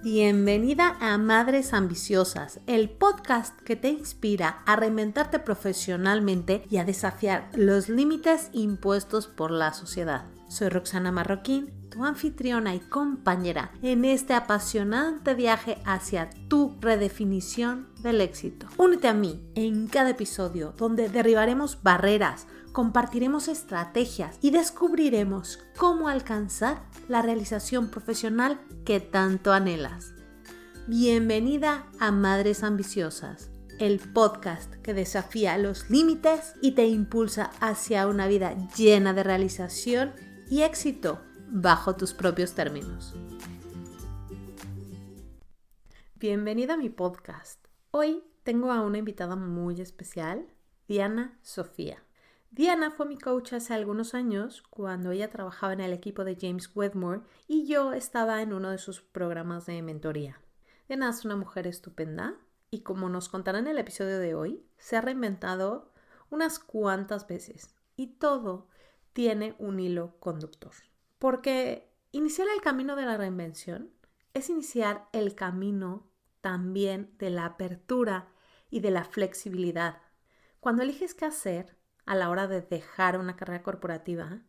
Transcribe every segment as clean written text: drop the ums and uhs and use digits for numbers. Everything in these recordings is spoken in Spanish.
Bienvenida a Madres Ambiciosas, el podcast que te inspira a reinventarte profesionalmente y a desafiar los límites impuestos por la sociedad. Soy Roxana Marroquín, tu anfitriona y compañera en este apasionante viaje hacia tu redefinición del éxito. Únete a mí en cada episodio donde derribaremos barreras, compartiremos estrategias y descubriremos cómo alcanzar la realización profesional que tanto anhelas. Bienvenida a Madres Ambiciosas, el podcast que desafía los límites y te impulsa hacia una vida llena de realización y éxito bajo tus propios términos. Bienvenida a mi podcast. Hoy tengo a una invitada muy especial, Diana Sofía. Diana fue mi coach hace algunos años cuando ella trabajaba en el equipo de James Wedmore y yo estaba en uno de sus programas de mentoría. Diana es una mujer estupenda y, como nos contará en el episodio de hoy, se ha reinventado unas cuantas veces y todo tiene un hilo conductor. Porque iniciar el camino de la reinvención es iniciar el camino también de la apertura y de la flexibilidad. Cuando eliges qué hacer a la hora de dejar una carrera corporativa,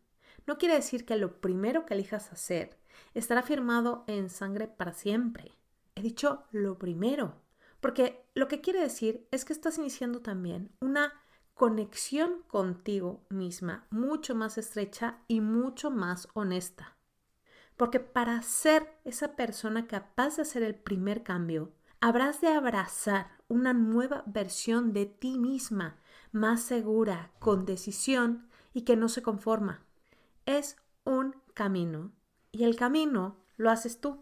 no quiere decir que lo primero que elijas hacer estará firmado en sangre para siempre. He dicho lo primero, porque lo que quiere decir es que estás iniciando también una conexión contigo misma mucho más estrecha y mucho más honesta. Porque para ser esa persona capaz de hacer el primer cambio, habrás de abrazar una nueva versión de ti misma, más segura, con decisión y que no se conforma. Es un camino y el camino lo haces tú.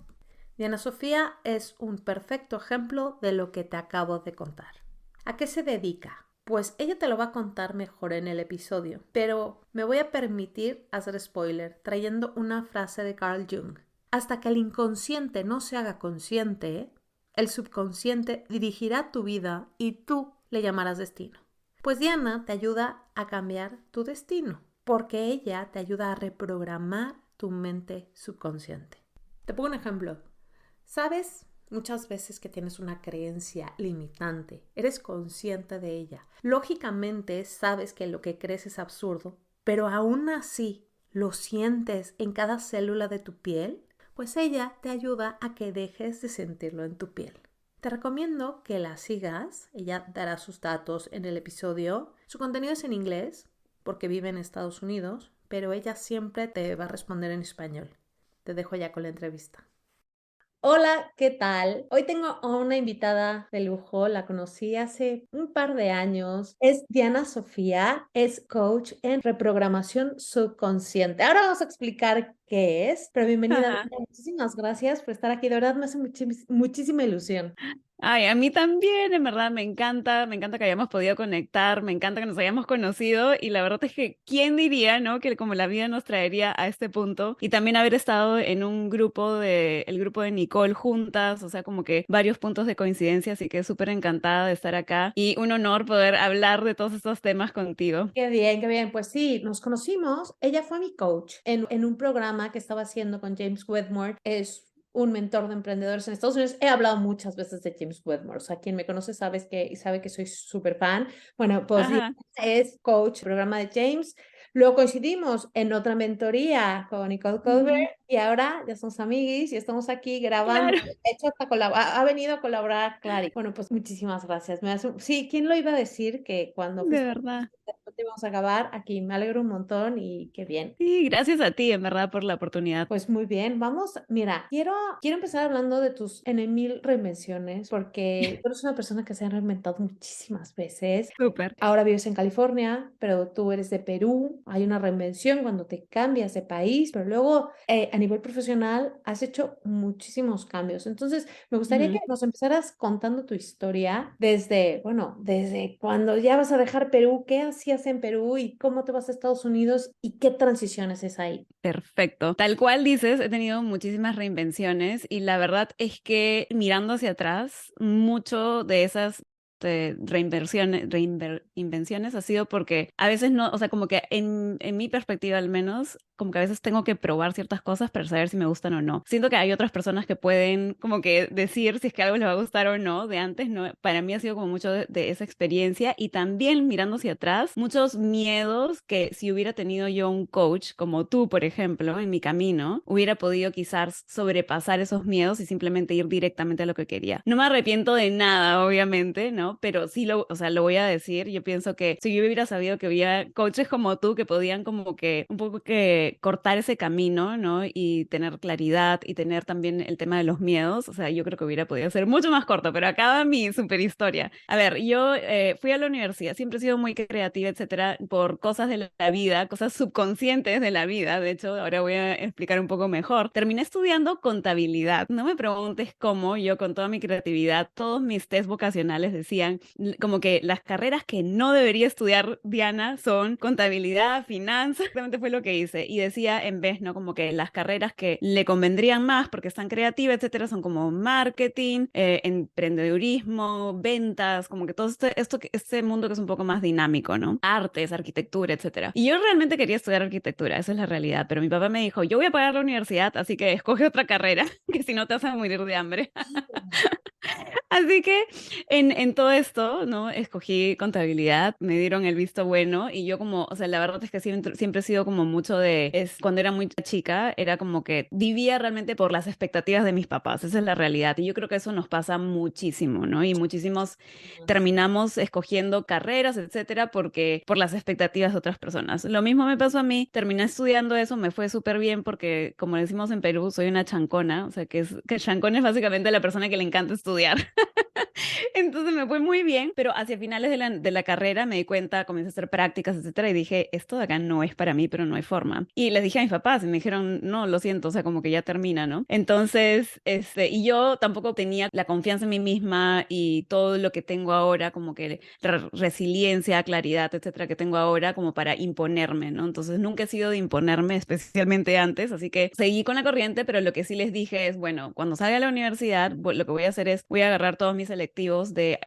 Diana Sofía es un perfecto ejemplo de lo que te acabo de contar. ¿A qué se dedica? Pues ella te lo va a contar mejor en el episodio, pero me voy a permitir hacer spoiler trayendo una frase de Carl Jung. Hasta que el inconsciente no se haga consciente, el subconsciente dirigirá tu vida y tú le llamarás destino. Pues Diana te ayuda a cambiar tu destino, porque ella te ayuda a reprogramar tu mente subconsciente. Te pongo un ejemplo. ¿Sabes? Muchas veces que tienes una creencia limitante, eres consciente de ella. Lógicamente sabes que lo que crees es absurdo, pero aún así lo sientes en cada célula de tu piel, pues ella te ayuda a que dejes de sentirlo en tu piel. Te recomiendo que la sigas, ella dará sus datos en el episodio. Su contenido es en inglés, porque vive en Estados Unidos, pero ella siempre te va a responder en español. Te dejo ya con la entrevista. Hola, ¿qué tal? Hoy tengo a una invitada de lujo, la conocí hace un par de años. Es Diana Sofía, es coach en reprogramación subconsciente. Ahora vamos a explicar qué es, pero bienvenida, Ajá. Diana. Muchísimas gracias por estar aquí. De verdad me hace muchísima ilusión. Ay, a mí también, en verdad, me encanta que hayamos podido conectar, me encanta que nos hayamos conocido y la verdad es que, ¿quién diría, no? Que como la vida nos traería a este punto y también haber estado en un grupo el grupo de Nicole juntas, o sea, como que varios puntos de coincidencia, así que súper encantada de estar acá y un honor poder hablar de todos estos temas contigo. Qué bien, qué bien. Pues sí, nos conocimos. Ella fue mi coach en un programa que estaba haciendo con James Wedmore. Es un mentor de emprendedores en Estados Unidos. He hablado muchas veces de James Wedmore. O sea, quien me conoce sabe que soy súper fan. Bueno, pues Ajá, es coach, programa de James. Luego coincidimos en otra mentoría con Nicole Colbert ujú, y ahora ya somos amiguis y estamos aquí grabando. claro, De hecho, hasta ha venido a colaborar Clary. Bueno, pues muchísimas gracias. Sí, ¿quién lo iba a decir que cuando de fuiste verdad. te vamos a acabar aquí? Me alegro un montón y qué bien. Sí, gracias a ti, en verdad, por la oportunidad. Pues muy bien, vamos, mira, quiero empezar hablando de tus N.000 reinvenciones, porque tú eres una persona que se ha reinventado muchísimas veces. Súper. Ahora vives en California, pero tú eres de Perú. Hay una reinvención cuando te cambias de país, pero luego a nivel profesional has hecho muchísimos cambios. Entonces, me gustaría que Ujú. nos empezaras contando tu historia desde cuando ya vas a dejar Perú, qué hacías en Perú y cómo te vas a Estados Unidos y qué transiciones es ahí. Perfecto. Tal cual dices, he tenido muchísimas reinvenciones y la verdad es que mirando hacia atrás, mucho de esas invenciones ha sido porque a veces no, o sea, como que en mi perspectiva al menos, como que a veces tengo que probar ciertas cosas para saber si me gustan o no. Siento que hay otras personas que pueden como que decir si es que algo les va a gustar o no de antes, ¿no? Para mí ha sido como mucho de esa experiencia y también mirando hacia atrás, muchos miedos que si hubiera tenido yo un coach como tú, por ejemplo, en mi camino, hubiera podido quizás sobrepasar esos miedos y simplemente ir directamente a lo que quería. No me arrepiento de nada, obviamente, ¿no? Pero sí o sea, lo voy a decir. Yo pienso que si yo hubiera sabido que había coaches como tú que podían como que un poco que cortar ese camino, ¿no? Y tener claridad y tener también el tema de los miedos, o sea, yo creo que hubiera podido ser mucho más corto, pero acaba mi super historia. A ver, yo fui a la universidad, siempre he sido muy creativa, etcétera, por cosas de la vida, cosas subconscientes de la vida. De hecho, ahora voy a explicar un poco mejor. Terminé estudiando contabilidad. No me preguntes cómo yo con toda mi creatividad, todos mis test vocacionales decían como que las carreras que no debería estudiar Diana son contabilidad, finanzas, exactamente fue lo que hice. Y decía en vez, ¿no? Como que las carreras que le convendrían más porque están creativas, etcétera, son como marketing, emprendedurismo, ventas, como que todo este mundo que es un poco más dinámico, ¿no? Artes, arquitectura, etcétera. Y yo realmente quería estudiar arquitectura, esa es la realidad, pero mi papá me dijo, yo voy a pagar la universidad, así que escoge otra carrera, que si no te vas a morir de hambre. Así que en todo esto, ¿no? Escogí contabilidad, me dieron el visto bueno y yo como, o sea, la verdad es que siempre he sido como mucho cuando era muy chica, era como que vivía realmente por las expectativas de mis papás, esa es la realidad. Y yo creo que eso nos pasa muchísimo, ¿no? Y muchísimos terminamos escogiendo carreras, etcétera, porque por las expectativas de otras personas. Lo mismo me pasó a mí, terminé estudiando eso, me fue súper bien porque, como decimos en Perú, soy una chancona, o sea, que chancona es básicamente la persona que le encanta estudiar. Entonces me fue muy bien, pero hacia finales de la carrera me di cuenta, comencé a hacer prácticas, etcétera, y dije, esto de acá no es para mí, pero no hay forma. Y les dije a mis papás y me dijeron, no, lo siento, o sea, como que ya termina, ¿no? Entonces, y yo tampoco tenía la confianza en mí misma y todo lo que tengo ahora, como que resiliencia, claridad, etcétera, que tengo ahora, como para imponerme, ¿no? Entonces nunca he sido de imponerme, especialmente antes, así que seguí con la corriente, pero lo que sí les dije es, bueno, cuando salga a la universidad, lo que voy a hacer es, voy a agarrar todos mis selectivos de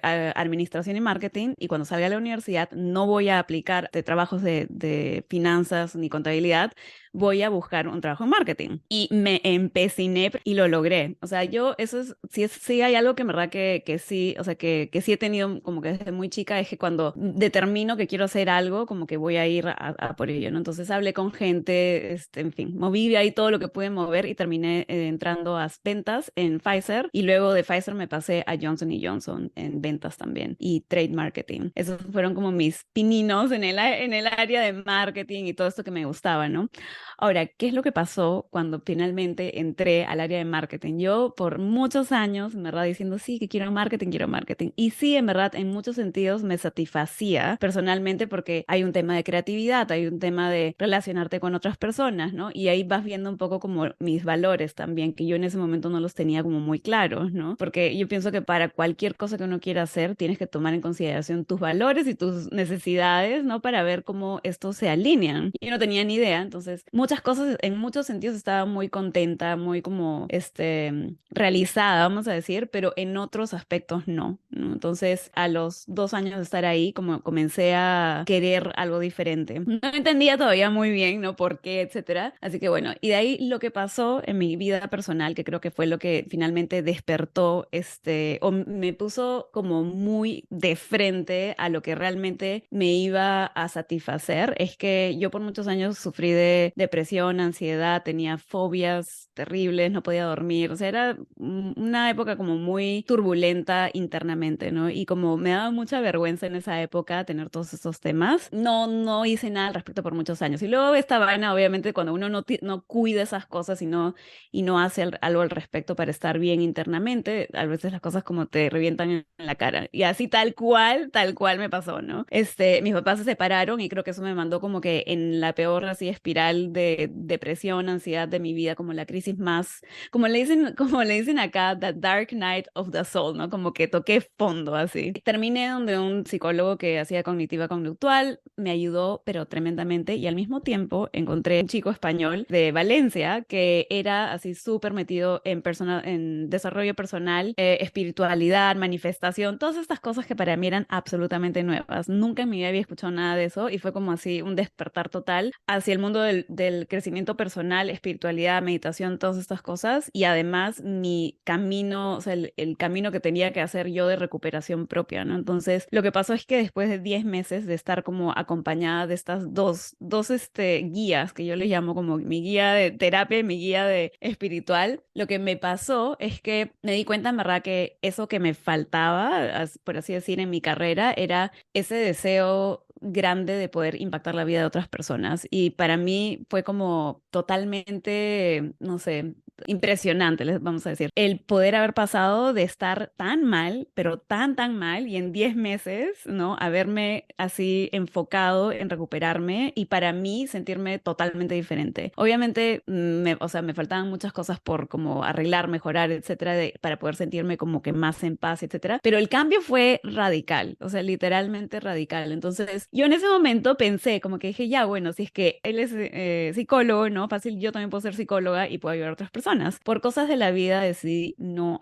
administración y marketing y cuando salga a la universidad no voy a aplicar de trabajos de finanzas ni contabilidad, voy a buscar un trabajo en marketing. Y me empeciné y lo logré. O sea, eso es, sí hay algo que en verdad que sí, o sea, que sí he tenido como que desde muy chica, es que cuando determino que quiero hacer algo, como que voy a ir a por ello, ¿no? Entonces hablé con gente, en fin, moví ahí todo lo que pude mover y terminé entrando a ventas en Pfizer y luego de Pfizer me pasé a Johnson Johnson en ventas también y trade marketing. Esos fueron como mis pininos en el área de marketing y todo esto que me gustaba, ¿no? Ahora, ¿qué es lo que pasó cuando finalmente entré al área de marketing? Yo por muchos años, en verdad, diciendo, sí, que quiero marketing, quiero marketing. Y sí, en verdad, en muchos sentidos me satisfacía personalmente porque hay un tema de creatividad, hay un tema de relacionarte con otras personas, ¿no? Y ahí vas viendo un poco como mis valores también, que yo en ese momento no los tenía como muy claros, ¿no? Porque yo pienso que para cualquier cosa que uno quiera hacer, tienes que tomar en consideración tus valores y tus necesidades, ¿no? Para ver cómo estos se alinean. Yo no tenía ni idea, entonces muchas cosas, en muchos sentidos estaba muy contenta, muy como, realizada, vamos a decir, pero en otros aspectos no, ¿no? Entonces, a los 2 años de estar ahí, como comencé a querer algo diferente. No entendía todavía muy bien, ¿no? Por qué, etcétera. Así que bueno, y de ahí lo que pasó en mi vida personal, que creo que fue lo que finalmente despertó, o me puso como muy de frente a lo que realmente me iba a satisfacer, es que yo por muchos años sufrí de depresión, ansiedad, tenía fobias terribles, no podía dormir, o sea, era una época como muy turbulenta internamente, ¿no? Y como me daba mucha vergüenza en esa época tener todos esos temas, no hice nada al respecto por muchos años. Y luego esta vaina, obviamente, cuando uno no cuida esas cosas y no hace algo al respecto para estar bien internamente, a veces las cosas como te revientan en la cara. Y así tal cual me pasó, ¿no? Mis papás se separaron y creo que eso me mandó como que en la peor así espiral de depresión, ansiedad de mi vida, como la crisis más, como le dicen acá, the dark night of the soul, ¿no? Como que toqué fondo así. Terminé donde un psicólogo que hacía cognitiva conductual me ayudó, pero tremendamente, y al mismo tiempo encontré un chico español de Valencia que era así súper metido en desarrollo personal, espiritualidad, manifestación, todas estas cosas que para mí eran absolutamente nuevas. Nunca en mi vida había escuchado nada de eso y fue como así un despertar total hacia el mundo del crecimiento personal, espiritualidad, meditación, todas estas cosas, y además mi camino, o sea, el camino que tenía que hacer yo de recuperación propia, ¿no? Entonces, lo que pasó es que después de 10 meses de estar como acompañada de estas dos guías, que yo les llamo como mi guía de terapia y mi guía de espiritual, lo que me pasó es que me di cuenta, en verdad, que eso que me faltaba, por así decir, en mi carrera, era ese deseo grande de poder impactar la vida de otras personas. Y para mí fue como totalmente, no sé, impresionante, les vamos a decir, el poder haber pasado de estar tan mal, pero tan mal, y en 10 meses, ¿no? Haberme así enfocado en recuperarme y para mí sentirme totalmente diferente. Obviamente, o sea, me faltaban muchas cosas por como arreglar, mejorar, etcétera, para poder sentirme como que más en paz, etcétera. Pero el cambio fue radical, o sea, literalmente radical. Entonces, yo en ese momento pensé, como que dije, ya, bueno, si es que él es psicólogo, ¿no? Fácil, yo también puedo ser psicóloga y puedo ayudar a otras personas. Por cosas de la vida decidí no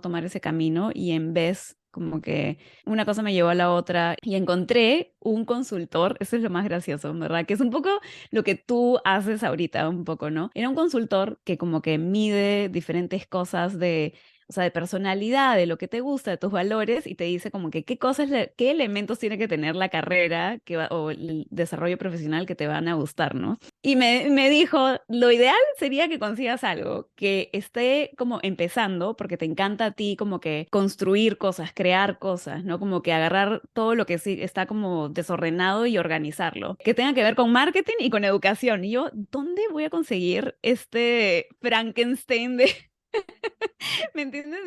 tomar ese camino y en vez como que una cosa me llevó a la otra y encontré un consultor, eso es lo más gracioso, ¿verdad? Que es un poco lo que tú haces ahorita, un poco, ¿no? Era un consultor que como que mide diferentes cosas de, o sea, de personalidad, de lo que te gusta, de tus valores, y te dice como que qué cosas, qué elementos tiene que tener la carrera o el desarrollo profesional que te van a gustar, ¿no? Y me dijo, lo ideal sería que consigas algo que esté como empezando, porque te encanta a ti como que construir cosas, crear cosas, ¿no? Como que agarrar todo lo que sí está como desordenado y organizarlo, que tenga que ver con marketing y con educación. Y yo, ¿dónde voy a conseguir este Frankenstein de ¿me entiendes?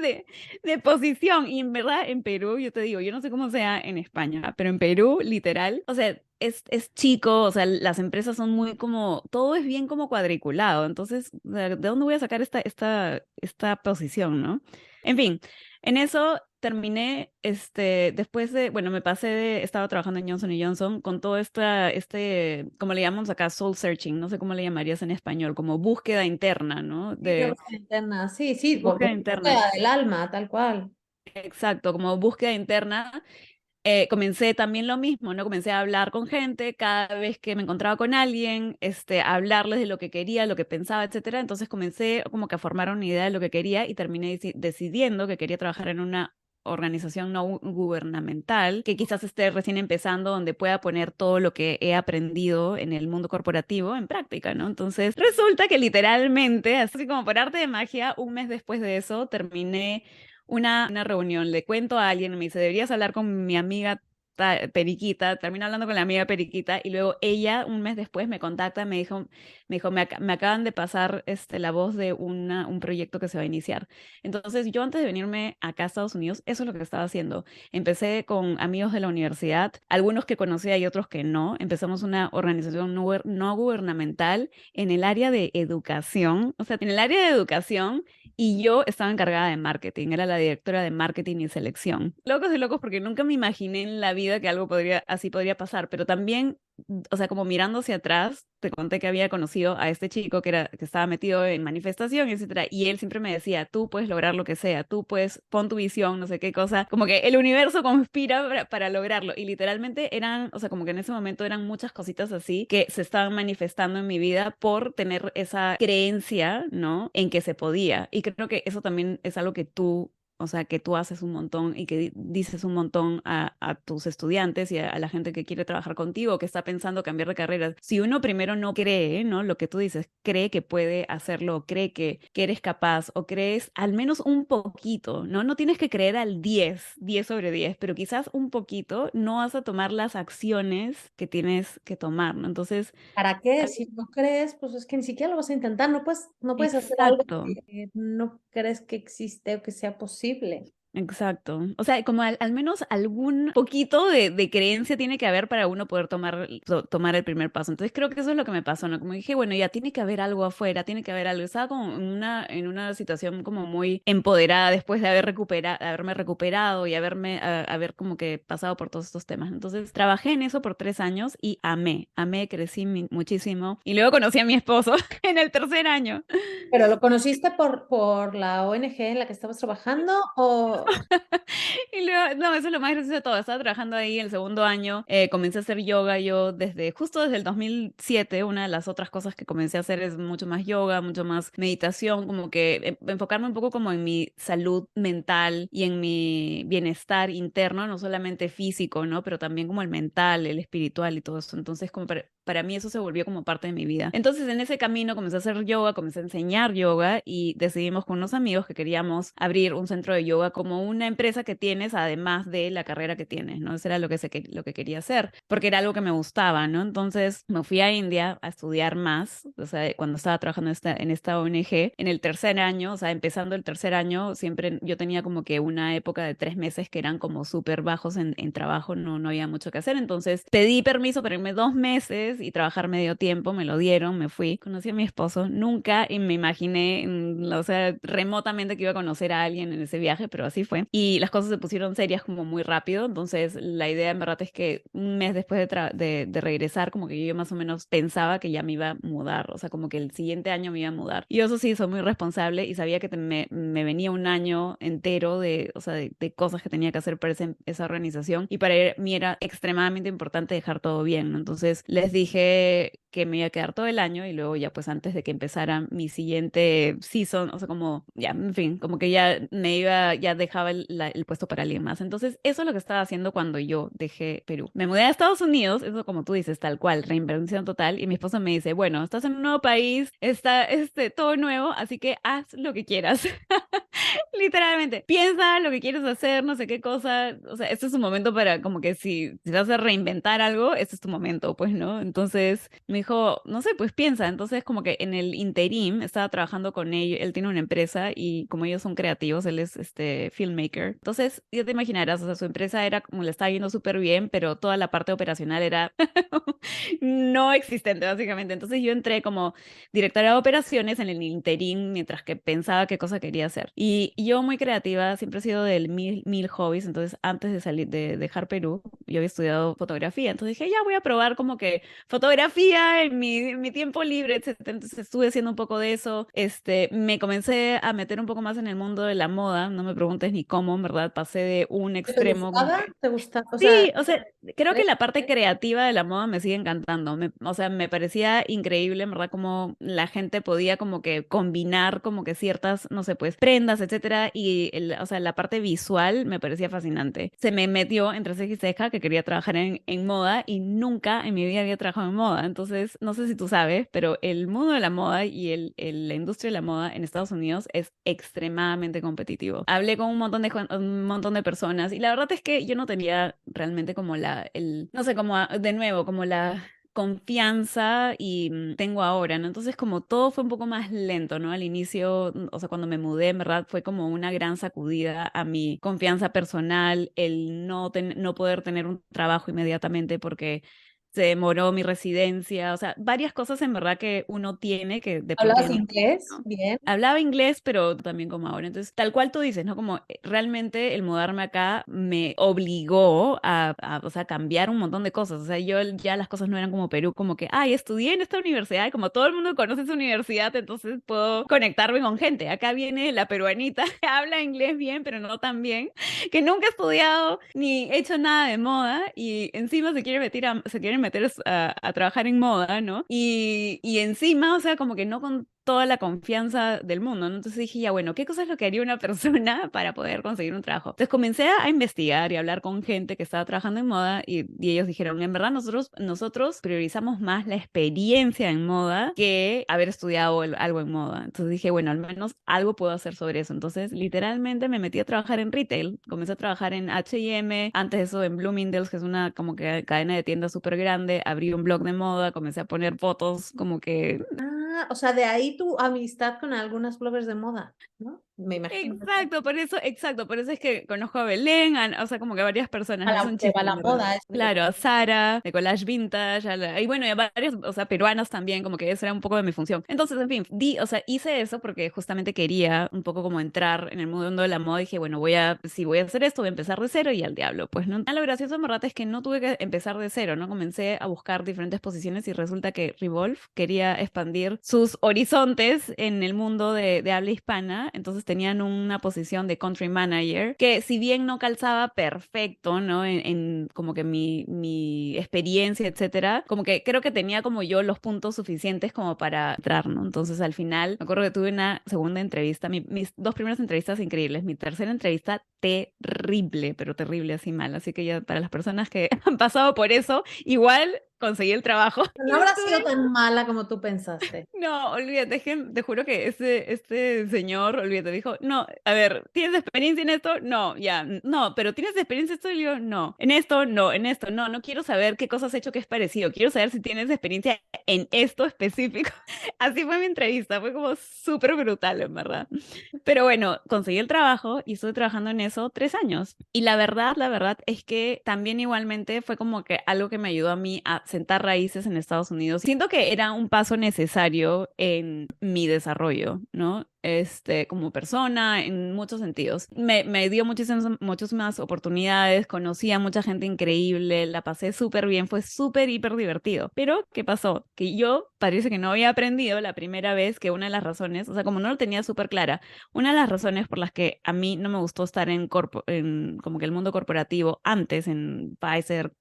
De posición. Y en verdad, en Perú, yo te digo, yo no sé cómo sea en España, pero en Perú, literal, o sea, es chico, o sea, las empresas son muy como, todo es bien como cuadriculado. Entonces, o sea, ¿de dónde voy a sacar esta posición, no? En fin, en eso terminé, después de, bueno, estaba trabajando en Johnson Johnson con todo como le llamamos acá, soul searching, no sé cómo le llamarías en español, como búsqueda interna, ¿no? Sí, de De búsqueda interna. Sí, sí, búsqueda interna. búsqueda del alma, tal cual. Exacto, como búsqueda interna. Comencé también lo mismo, ¿no? Comencé a hablar con gente cada vez que me encontraba con alguien, a hablarles de lo que quería, lo que pensaba, etcétera. Entonces comencé como que a formar una idea de lo que quería y terminé decidiendo que quería trabajar en una organización no gubernamental que quizás esté recién empezando, donde pueda poner todo lo que he aprendido en el mundo corporativo en práctica, ¿no? Entonces resulta que literalmente, así como por arte de magia, un mes después de eso terminé una reunión, le cuento a alguien, me dice, deberías hablar con mi amiga Periquita, termino hablando con la amiga Periquita y luego ella un mes después me contacta, me dijo, me acaban de pasar la voz de un proyecto que se va a iniciar. Entonces yo antes de venirme acá a Estados Unidos, eso es lo que estaba haciendo. Empecé con amigos de la universidad, algunos que conocía y otros que no. Empezamos una organización no gubernamental en el área de educación, o sea, en el área de educación y yo estaba encargada de marketing, era la directora de marketing y selección. Locos de locos porque nunca me imaginé en la vida que algo así podría pasar, pero también, o sea, como mirando hacia atrás, te conté que había conocido a este chico que estaba metido en manifestación, etcétera, y él siempre me decía, tú puedes lograr lo que sea, tú puedes, pon tu visión, no sé qué cosa, como que el universo conspira para lograrlo, y literalmente eran, o sea, como que en ese momento eran muchas cositas así que se estaban manifestando en mi vida por tener esa creencia, ¿no? En que se podía, y creo que eso también es algo que tú, o sea, que tú haces un montón y que dices un montón a tus estudiantes y a la gente que quiere trabajar contigo, que está pensando cambiar de carrera. Si uno primero no cree, ¿no? Lo que tú dices, cree que puede hacerlo, cree que eres capaz o crees al menos un poquito, ¿no? No tienes que creer al 10 sobre 10, pero quizás un poquito no vas a tomar las acciones que tienes que tomar, ¿no? Entonces, ¿Para qué? Si no crees, pues es que ni siquiera lo vas a intentar. No puedes hacer algo exacto. que no crees que existe o que sea posible. Exacto. O sea, como al menos algún poquito de creencia tiene que haber para uno poder tomar el primer paso. Entonces creo que eso es lo que me pasó, ¿no? Como dije, bueno, ya tiene que haber algo afuera, tiene que haber algo. Estaba como en una situación como muy empoderada después de haberme recuperado y haber como que pasado por todos estos temas. Entonces trabajé en eso por 3 años y amé, crecí muchísimo. Y luego conocí a mi esposo en el tercer año. ¿Pero lo conociste por la ONG en la que estabas trabajando Y luego, no, eso es lo más gracioso de todo. Estaba trabajando ahí el segundo año, comencé a hacer yoga yo justo desde el 2007. Una de las otras cosas que comencé a hacer es mucho más yoga, mucho más meditación, como que enfocarme un poco como en mi salud mental y en mi bienestar interno, no solamente físico, ¿no? Pero también como el mental, el espiritual y todo eso. Entonces, como para mí eso se volvió como parte de mi vida. Entonces, en ese camino comencé a hacer yoga, comencé a enseñar yoga y decidimos con unos amigos que queríamos abrir un centro de yoga como una empresa que tienes además de la carrera que tienes, ¿no? Eso era lo que quería hacer, porque era algo que me gustaba, ¿no? Entonces me fui a India a estudiar más, o sea, cuando estaba trabajando en esta ONG, en el tercer año, o sea, empezando el tercer año, siempre yo tenía como que una época de 3 meses que eran como súper bajos en trabajo, no había mucho que hacer, entonces pedí permiso para irme 2 meses y trabajar medio tiempo, me lo dieron, me fui, conocí a mi esposo, nunca y me imaginé, o sea, remotamente que iba a conocer a alguien en ese viaje, pero así fue. Y las cosas se pusieron serias como muy rápido, entonces la idea en verdad es que un mes después de regresar, como que yo más o menos pensaba que ya me iba a mudar, o sea, como que el siguiente año me iba a mudar. Y yo eso sí, soy muy responsable y sabía que me venía un año entero o sea, de cosas que tenía que hacer para esa organización y para mí era extremadamente importante dejar todo bien, ¿no? Entonces les dije que me iba a quedar todo el año y luego ya pues antes de que empezara mi siguiente season, o sea, como ya, en fin, como que ya dejaba el puesto para alguien más. Entonces, eso es lo que estaba haciendo cuando yo dejé Perú. Me mudé a Estados Unidos, eso como tú dices, tal cual, reinvención total, y mi esposa me dice, bueno, estás en un nuevo país, está todo nuevo, así que haz lo que quieras. Literalmente, piensa lo que quieres hacer, no sé qué cosa, o sea, este es un momento para como que si vas a reinventar algo, este es tu momento, pues, ¿no? Entonces me dijo, no sé, pues piensa, entonces como que en el interim estaba trabajando con ellos, él tiene una empresa y como ellos son creativos, él es filmmaker, entonces ya te imaginarás, o sea, su empresa era como le estaba yendo súper bien, pero toda la parte operacional era no existente, básicamente, entonces yo entré como directora de operaciones en el interín mientras que pensaba qué cosa quería hacer. Y yo muy creativa, siempre he sido del mil hobbies, entonces antes de salir de dejar Perú, yo había estudiado fotografía, entonces dije, ya voy a probar como que fotografía en mi tiempo libre, etcétera. Entonces estuve haciendo un poco de eso, me comencé a meter un poco más en el mundo de la moda, no me preguntes ni cómo, en verdad, pasé de un ¿Te extremo como gustaba? que ¿Te gusta? O sea, sí, o sea, creo que ¿crees? la parte creativa de la moda me sigue encantando. O sea, me parecía increíble, en verdad, como la gente podía como que combinar como que ciertas, no sé, pues prendas, etcétera, y o sea, la parte visual me parecía fascinante. Se me metió entre ceja y ceja que quería trabajar en moda y nunca en mi vida había trabajado en moda. Entonces, no sé si tú sabes, pero el mundo de la moda y la industria de la moda en Estados Unidos es extremadamente competitivo. Hablé con un montón de personas y la verdad es que yo no tenía realmente como no sé, como de nuevo, como la confianza y tengo ahora, ¿no? Entonces como todo fue un poco más lento, ¿no? Al inicio, o sea, cuando me mudé, en verdad fue como una gran sacudida a mi confianza personal, el no poder tener un trabajo inmediatamente porque se demoró mi residencia, o sea, varias cosas en verdad que uno tiene que de pronto ¿Hablabas ya no inglés? ¿no? Bien. Hablaba inglés, pero también como ahora. Entonces, tal cual tú dices, ¿no? Como realmente el mudarme acá me obligó o sea, cambiar un montón de cosas. O sea, yo ya las cosas no eran como Perú, como que, ay, estudié en esta universidad y como todo el mundo conoce esa universidad, entonces puedo conectarme con gente. Acá viene la peruanita que habla inglés bien, pero no tan bien, que nunca ha estudiado ni hecho nada de moda y encima se quiere meter a trabajar en moda, ¿no? Y encima, o sea, como que no con toda la confianza del mundo, ¿no? Entonces dije, ya bueno, ¿qué cosa es lo que haría una persona para poder conseguir un trabajo? Entonces comencé a investigar y a hablar con gente que estaba trabajando en moda y ellos dijeron, en verdad nosotros priorizamos más la experiencia en moda que haber estudiado algo en moda. Entonces dije, bueno, al menos algo puedo hacer sobre eso. Entonces literalmente me metí a trabajar en retail, comencé a trabajar en H&M, antes de eso en Bloomingdale's, que es una como que cadena de tiendas súper grande, abrí un blog de moda, comencé a poner fotos como que Ah, o sea, de ahí tu amistad con algunas bloggers de moda, ¿no? Me imagino que sí. Exacto, por eso es que conozco a Belén, o sea, como que a varias personas, A no la es un que chiste, va en la verdad. moda, es Claro, a Sara, de Collage Vintage, y bueno, y a varias, o sea, peruanas también, como que esa era un poco de mi función. Entonces, en fin, o sea, hice eso porque justamente quería un poco como entrar en el mundo de la moda, dije, bueno, si voy a hacer esto, voy a empezar de cero y al diablo, pues, ¿no? Lo gracioso, en verdad, es que no tuve que empezar de cero, ¿no? Comencé a buscar diferentes posiciones y resulta que Revolve quería expandir sus horizontes en el mundo de habla hispana, entonces tenían una posición de country manager que si bien no calzaba perfecto, ¿no? En como que mi experiencia, etcétera, como que creo que tenía como yo los puntos suficientes como para entrar, ¿no? Entonces al final me acuerdo que tuve una segunda entrevista, mis dos primeras entrevistas increíbles, mi tercera entrevista terrible, pero terrible así mal, así que ya para las personas que han pasado por eso, igual conseguí el trabajo. No habrá sido tan mala como tú pensaste. No, olvídate, es que te juro que este señor, olvídate, dijo, no, a ver, ¿tienes experiencia en esto? No, ya, no, pero ¿tienes experiencia en esto? Y yo, no, en esto, no, no quiero saber qué cosas has hecho que es parecido, quiero saber si tienes experiencia en esto específico. Así fue mi entrevista, fue como súper brutal, en verdad. Pero bueno, conseguí el trabajo y estuve trabajando en eso 3 años. Y la verdad es que también igualmente fue como que algo que me ayudó a mí a sentar raíces en Estados Unidos. Siento que era un paso necesario en mi desarrollo, ¿no? Como persona, en muchos sentidos. Me dio muchísimas oportunidades, conocí a mucha gente increíble, la pasé súper bien, fue súper, hiper divertido. Pero, ¿qué pasó? Que yo parece que no había aprendido la primera vez que una de las razones, o sea, como no lo tenía súper clara, una de las razones por las que a mí no me gustó estar en como que el mundo corporativo antes, en Pfizer,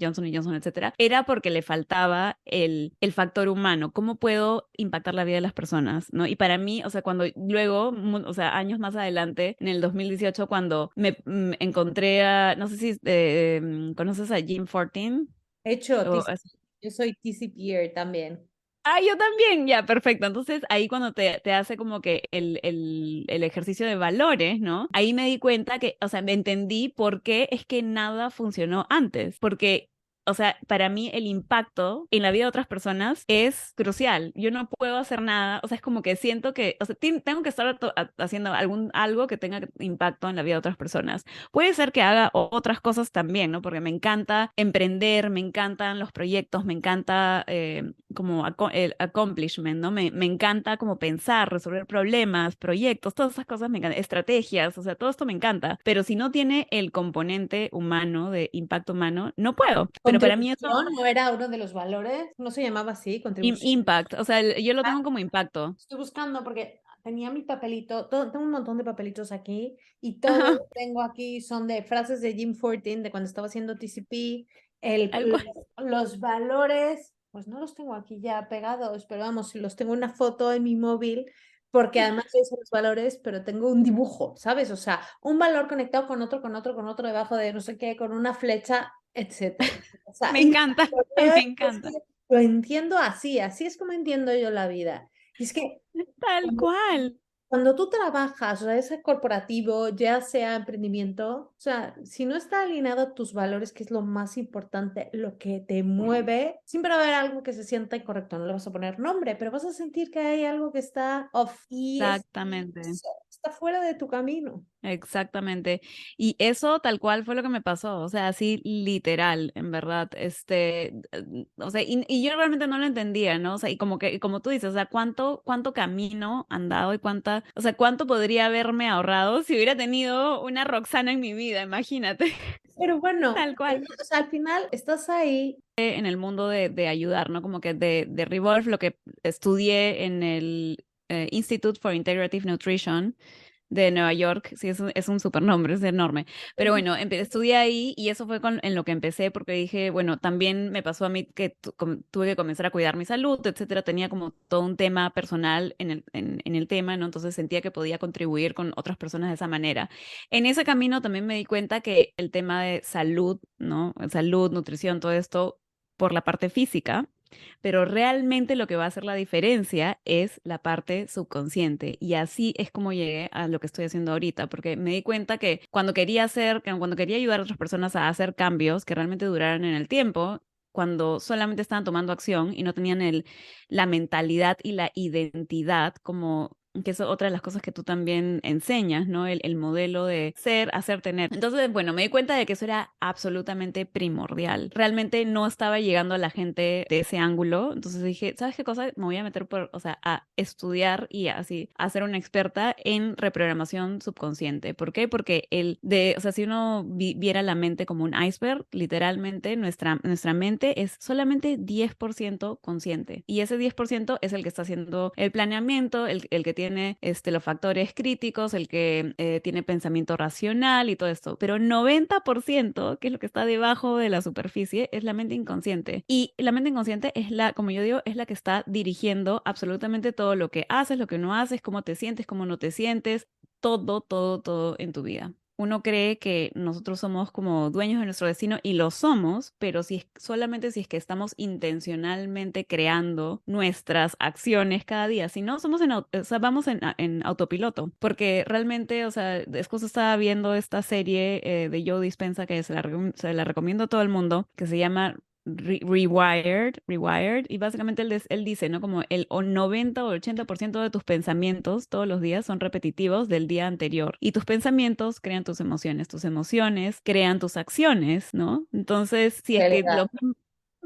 Johnson Johnson, etcétera, era porque le faltaba el factor humano. ¿Cómo puedo impactar la vida de las personas? ¿No? Y para mí, o sea, cuando luego, o sea, años más adelante, en el 2018, cuando me encontré no sé si conoces a Jim Fortin. Hecho, O, yo soy TCPer también. Ah, yo también, ya, perfecto. Entonces ahí cuando te hace como que el ejercicio de valores, ¿no? Ahí me di cuenta que, o sea, me entendí por qué es que nada funcionó antes, porque... O sea, para mí el impacto en la vida de otras personas es crucial. Yo no puedo hacer nada. O sea, es como que siento que, o sea, tengo que estar haciendo algo que tenga impacto en la vida de otras personas. Puede ser que haga otras cosas también, ¿no? Porque me encanta emprender, me encantan los proyectos, me encanta como el accomplishment, ¿no? Me encanta como pensar, resolver problemas, proyectos, todas esas cosas me encantan, estrategias, o sea, todo esto me encanta, pero si no tiene el componente humano, de impacto humano, no puedo. Pero para mí eso, Contribución no era uno de los valores, no se llamaba así, contribución. impact, o sea, yo lo tengo como impacto. Estoy buscando porque tenía mi papelito, tengo un montón de papelitos aquí y todo Ajá, lo que tengo aquí son de frases de Jim Fortin de cuando estaba haciendo TCP, tal cual. los valores, pues no los tengo aquí ya pegados, pero vamos, los tengo una foto en mi móvil porque además de esos los valores, pero tengo un dibujo, ¿sabes? O sea, un valor conectado con otro, con otro, con otro debajo de no sé qué, con una flecha, etcétera. O sea, Me y encanta, me es encanta. que lo entiendo así, así es como entiendo yo la vida. Y es que Tal cuando, cual. cuando tú trabajas, o sea, ese corporativo, ya sea emprendimiento, o sea, si no está alineado a tus valores, que es lo más importante, lo que te mueve, siempre va a haber algo que se sienta incorrecto. No le vas a poner nombre, pero vas a sentir que hay algo que está off y Exactamente. está fuera de tu camino. Exactamente. Y eso tal cual fue lo que me pasó, o sea, así literal, en verdad, o sea, y yo realmente no lo entendía, ¿no? O sea, y como que, como tú dices, o sea, cuánto camino andado y o sea, cuánto podría haberme ahorrado si hubiera tenido una Roxana en mi vida, imagínate, Pero bueno, tal cual. o sea, al final estás ahí. En el mundo de ayudar, ¿no? Como que de Revolve, lo que estudié en el Institute for Integrative Nutrition de Nueva York, sí, es un super nombre, es enorme. Pero bueno, estudié ahí y eso fue en lo que empecé porque dije, bueno, también me pasó a mí que tuve que comenzar a cuidar mi salud, etcétera. Tenía como todo un tema personal en el tema, ¿no? Entonces sentía que podía contribuir con otras personas de esa manera. En ese camino también me di cuenta que el tema de salud, ¿no? Salud, nutrición, todo esto por la parte física, pero realmente lo que va a hacer la diferencia es la parte subconsciente. Y así es como llegué a lo que estoy haciendo ahorita, porque me di cuenta que cuando quería ayudar a otras personas a hacer cambios que realmente duraran en el tiempo, cuando solamente estaban tomando acción y no tenían la mentalidad y la identidad como que es otra de las cosas que tú también enseñas, ¿no? El modelo de ser, hacer, tener. Entonces, bueno, me di cuenta de que eso era absolutamente primordial. Realmente no estaba llegando a la gente de ese ángulo. Entonces dije, ¿sabes qué cosa? Me voy a meter o sea, a estudiar y así, a ser una experta en reprogramación subconsciente. ¿Por qué? Porque o sea, si uno viera la mente como un iceberg, literalmente nuestra mente es solamente 10% consciente. Y ese 10% es el que está haciendo el planeamiento, el que tiene los factores críticos, el que tiene pensamiento racional y todo esto. Pero 90%, que es lo que está debajo de la superficie, es la mente inconsciente. Y la mente inconsciente es como yo digo, es la que está dirigiendo absolutamente todo lo que haces, lo que no haces, cómo te sientes, cómo no te sientes, todo, todo, todo en tu vida. Uno cree que nosotros somos como dueños de nuestro destino y lo somos, pero solamente si es que estamos intencionalmente creando nuestras acciones cada día. Si no, o sea, vamos en autopiloto, porque realmente, o sea, después estaba viendo esta serie de Joe Dispenza que se la recomiendo a todo el mundo, que se llama Rewired, y básicamente él dice, ¿no? Como el 90 o 80% de tus pensamientos todos los días son repetitivos del día anterior, y tus pensamientos crean tus emociones crean tus acciones, ¿no? Entonces, si es que Realidad.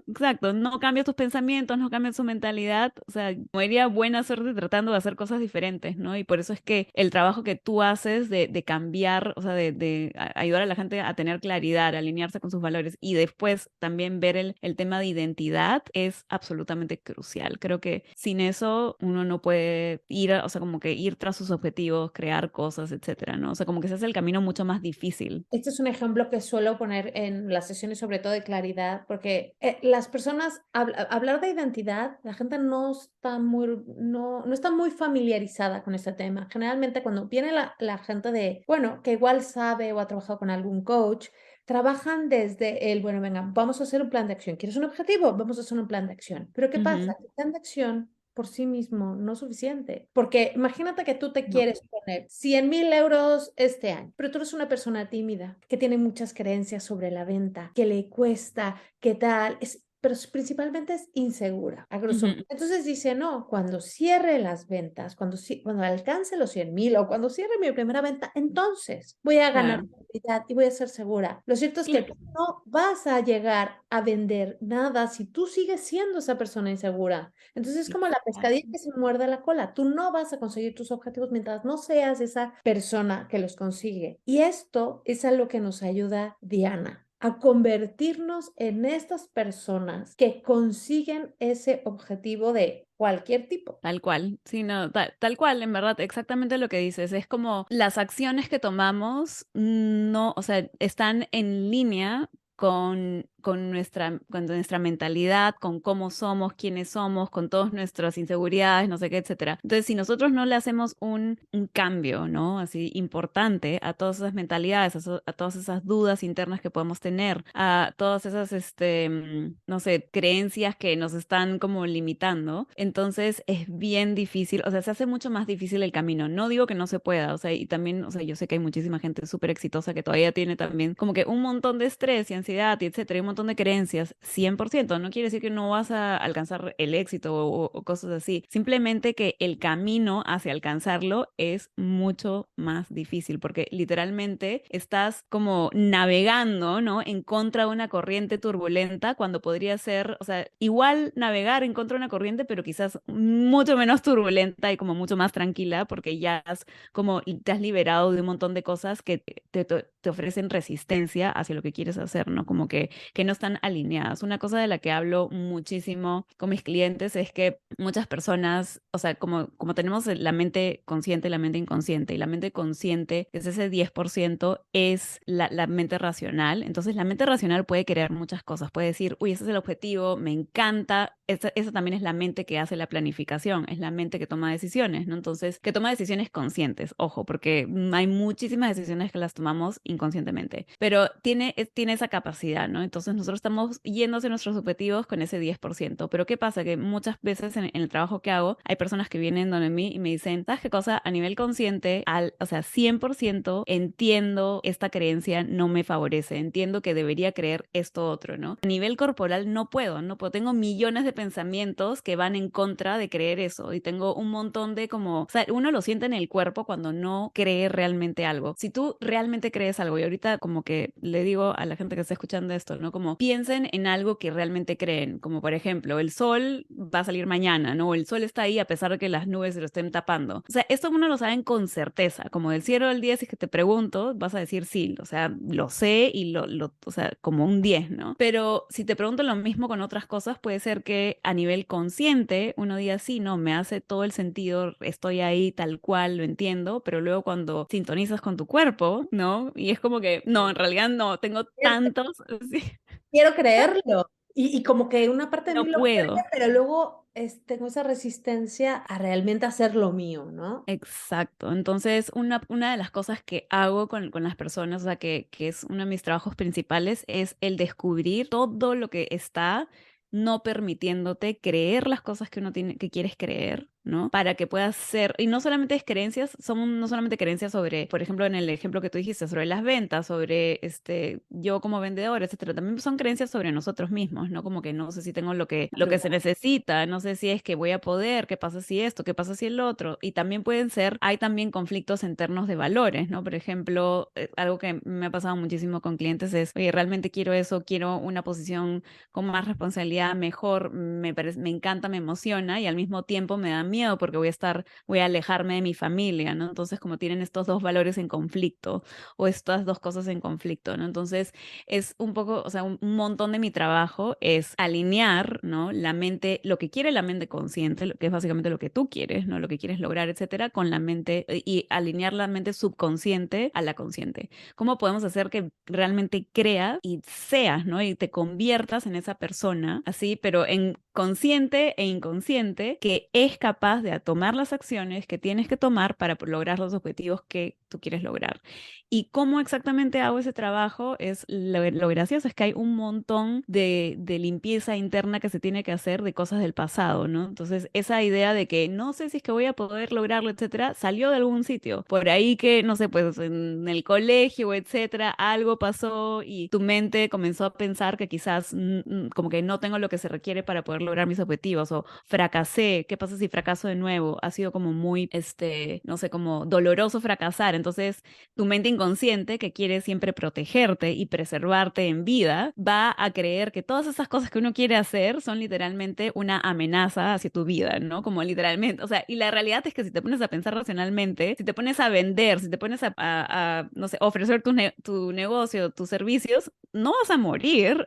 exacto, no cambias tus pensamientos, no cambias tu mentalidad, o sea, como diría, buena suerte tratando de hacer cosas diferentes, ¿no? Y por eso es que el trabajo que tú haces de cambiar, o sea, de ayudar a la gente a tener claridad, a alinearse con sus valores y después también ver el tema de identidad es absolutamente crucial. Creo que sin eso uno no puede o sea, como que ir tras sus objetivos, crear cosas, etcétera, ¿no? O sea, como que se hace el camino mucho más difícil. Este es un ejemplo que suelo poner en las sesiones, sobre todo de claridad, porque las personas, hablar de identidad, la gente no está muy familiarizada con este tema. Generalmente cuando viene la gente bueno, que igual sabe o ha trabajado con algún coach, trabajan desde bueno, venga, vamos a hacer un plan de acción. ¿Quieres un objetivo? Vamos a hacer un plan de acción. Pero ¿qué pasa? Ujú. El plan de acción por sí mismo no es suficiente. Porque imagínate que tú te No. quieres poner 100.000 euros este año, pero tú eres una persona tímida que tiene muchas creencias sobre la venta, que le cuesta, que tal, pero principalmente es insegura, a grosso modo. Ujú. Entonces dice, no, cuando cierre las ventas, cuando alcance los 100.000 o cuando cierre mi primera venta, entonces voy a ganar Claro. autoridad y voy a ser segura. Lo cierto es que Y tú no vas a llegar a vender nada si tú sigues siendo esa persona insegura. Entonces es como la pescadilla exacto. que se muerde la cola. Tú no vas a conseguir tus objetivos mientras no seas esa persona que los consigue. Y esto es a lo que nos ayuda Diana, a convertirnos en estas personas que consiguen ese objetivo de cualquier tipo. Tal cual, sí, no, tal cual, en verdad, exactamente lo que dices. Es como las acciones que tomamos no, o sea, están en línea con nuestra mentalidad, con cómo somos, quiénes somos, con todas nuestras inseguridades, no sé qué, etcétera. Entonces, si nosotros no le hacemos un cambio, ¿no? Así importante a todas esas mentalidades, a todas esas dudas internas que podemos tener, a todas esas, no sé, creencias que nos están como limitando, entonces es bien difícil, o sea, se hace mucho más difícil el camino. No digo que no se pueda, o sea, y también, o sea, yo sé que hay muchísima gente súper exitosa que todavía tiene también como que un montón de estrés y ansiedad y etcétera, y un montón de creencias, 100%. No quiere decir que no vas a alcanzar el éxito o cosas así, simplemente que el camino hacia alcanzarlo es mucho más difícil porque literalmente estás como navegando, ¿no? En contra de una corriente turbulenta cuando podría ser, o sea, igual navegar en contra de una corriente, pero quizás mucho menos turbulenta y como mucho más tranquila porque ya has como te has liberado de un montón de cosas que te ofrecen resistencia hacia lo que quieres hacer, ¿no? Como que no están alineadas. Una cosa de la que hablo muchísimo con mis clientes es que muchas personas, o sea, como tenemos la mente consciente y la mente inconsciente, y la mente consciente, que es ese 10%, es la mente racional. Entonces, la mente racional puede querer muchas cosas. Puede decir, uy, ese es el objetivo, me encanta. Esa también es la mente que hace la planificación, es la mente que toma decisiones, ¿no? Entonces, que toma decisiones conscientes, ojo, porque hay muchísimas decisiones que las tomamos inconscientemente, pero tiene esa capacidad, ¿no? Entonces, nosotros estamos yendo hacia nuestros objetivos con ese 10%, pero ¿qué pasa? Que muchas veces en el trabajo que hago, hay personas que vienen donde mí y me dicen, ¿sabes qué cosa? A nivel consciente, o sea, 100% entiendo esta creencia no me favorece, entiendo que debería creer esto otro, ¿no? A nivel corporal no puedo, tengo millones de pensamientos que van en contra de creer eso y tengo un montón de como, o sea, uno lo siente en el cuerpo cuando no cree realmente algo. Si tú realmente crees algo, y ahorita como que le digo a la gente que está escuchando esto, ¿no? Como piensen en algo que realmente creen, como por ejemplo, el sol va a salir mañana, ¿no? El sol está ahí a pesar de que las nubes se lo estén tapando. O sea, esto uno lo saben con certeza, como del cielo al 10, si es que te pregunto, vas a decir sí, o sea, lo sé y o sea, como un 10, ¿no? Pero si te pregunto lo mismo con otras cosas, puede ser que a nivel consciente uno diga sí, no, me hace todo el sentido, estoy ahí tal cual, lo entiendo, pero luego cuando sintonizas con tu cuerpo, ¿no? Y es como que, no, en realidad no, tengo tantos, sí, Quiero creerlo. Y como que una parte de mí no lo cree, puedo. pero luego tengo esa resistencia a realmente hacer lo mío, ¿no? Exacto. Entonces, una de las cosas que hago con las personas, o sea, que es uno de mis trabajos principales, es el descubrir todo lo que está no permitiéndote creer las cosas que uno tiene, que quieres creer, ¿no? Para que puedas ser, y no solamente es creencias, son no solamente creencias sobre, por ejemplo, en el ejemplo que tú dijiste, sobre las ventas, sobre yo como vendedor, etcétera, también son creencias sobre nosotros mismos, ¿no? Como que no sé si tengo lo que se necesita, no sé si es que voy a poder, qué pasa si esto, qué pasa si el otro, y también pueden ser, hay también conflictos internos de valores, ¿no? Por ejemplo, algo que me ha pasado muchísimo con clientes es, oye, realmente quiero eso, quiero una posición con más responsabilidad, mejor, me encanta, me emociona y al mismo tiempo me da miedo porque voy a alejarme de mi familia, ¿no? Entonces, como tienen estos dos valores en conflicto o estas dos cosas en conflicto, ¿no? Entonces, es un poco, o sea, un montón de mi trabajo es alinear, ¿no? La mente, lo que quiere la mente consciente, lo que es básicamente lo que tú quieres, ¿no? Lo que quieres lograr, etcétera, con la mente y alinear la mente subconsciente a la consciente. ¿Cómo podemos hacer que realmente creas y seas, ¿no? Y te conviertas en esa persona, así, pero en consciente e inconsciente, que es capaz de tomar las acciones que tienes que tomar para lograr los objetivos que tú quieres lograr. ¿Y cómo exactamente hago ese trabajo? Es lo gracioso es que hay un montón de limpieza interna que se tiene que hacer de cosas del pasado, ¿no? Entonces, esa idea de que no sé si es que voy a poder lograrlo, etcétera, salió de algún sitio. Por ahí que, no sé, pues en el colegio, etcétera, algo pasó y tu mente comenzó a pensar que quizás como que no tengo lo que se requiere para poder lograr mis objetivos o fracasé. ¿Qué pasa si fracaso de nuevo? Ha sido como muy, no sé, como doloroso fracasar. Entonces, tu mente inconsciente, que quiere siempre protegerte y preservarte en vida, va a creer que todas esas cosas que uno quiere hacer son literalmente una amenaza hacia tu vida, ¿no? Como literalmente, o sea, y la realidad es que si te pones a pensar racionalmente, si te pones a vender, si te pones no sé, ofrecer tu negocio, tus servicios, no vas a morir,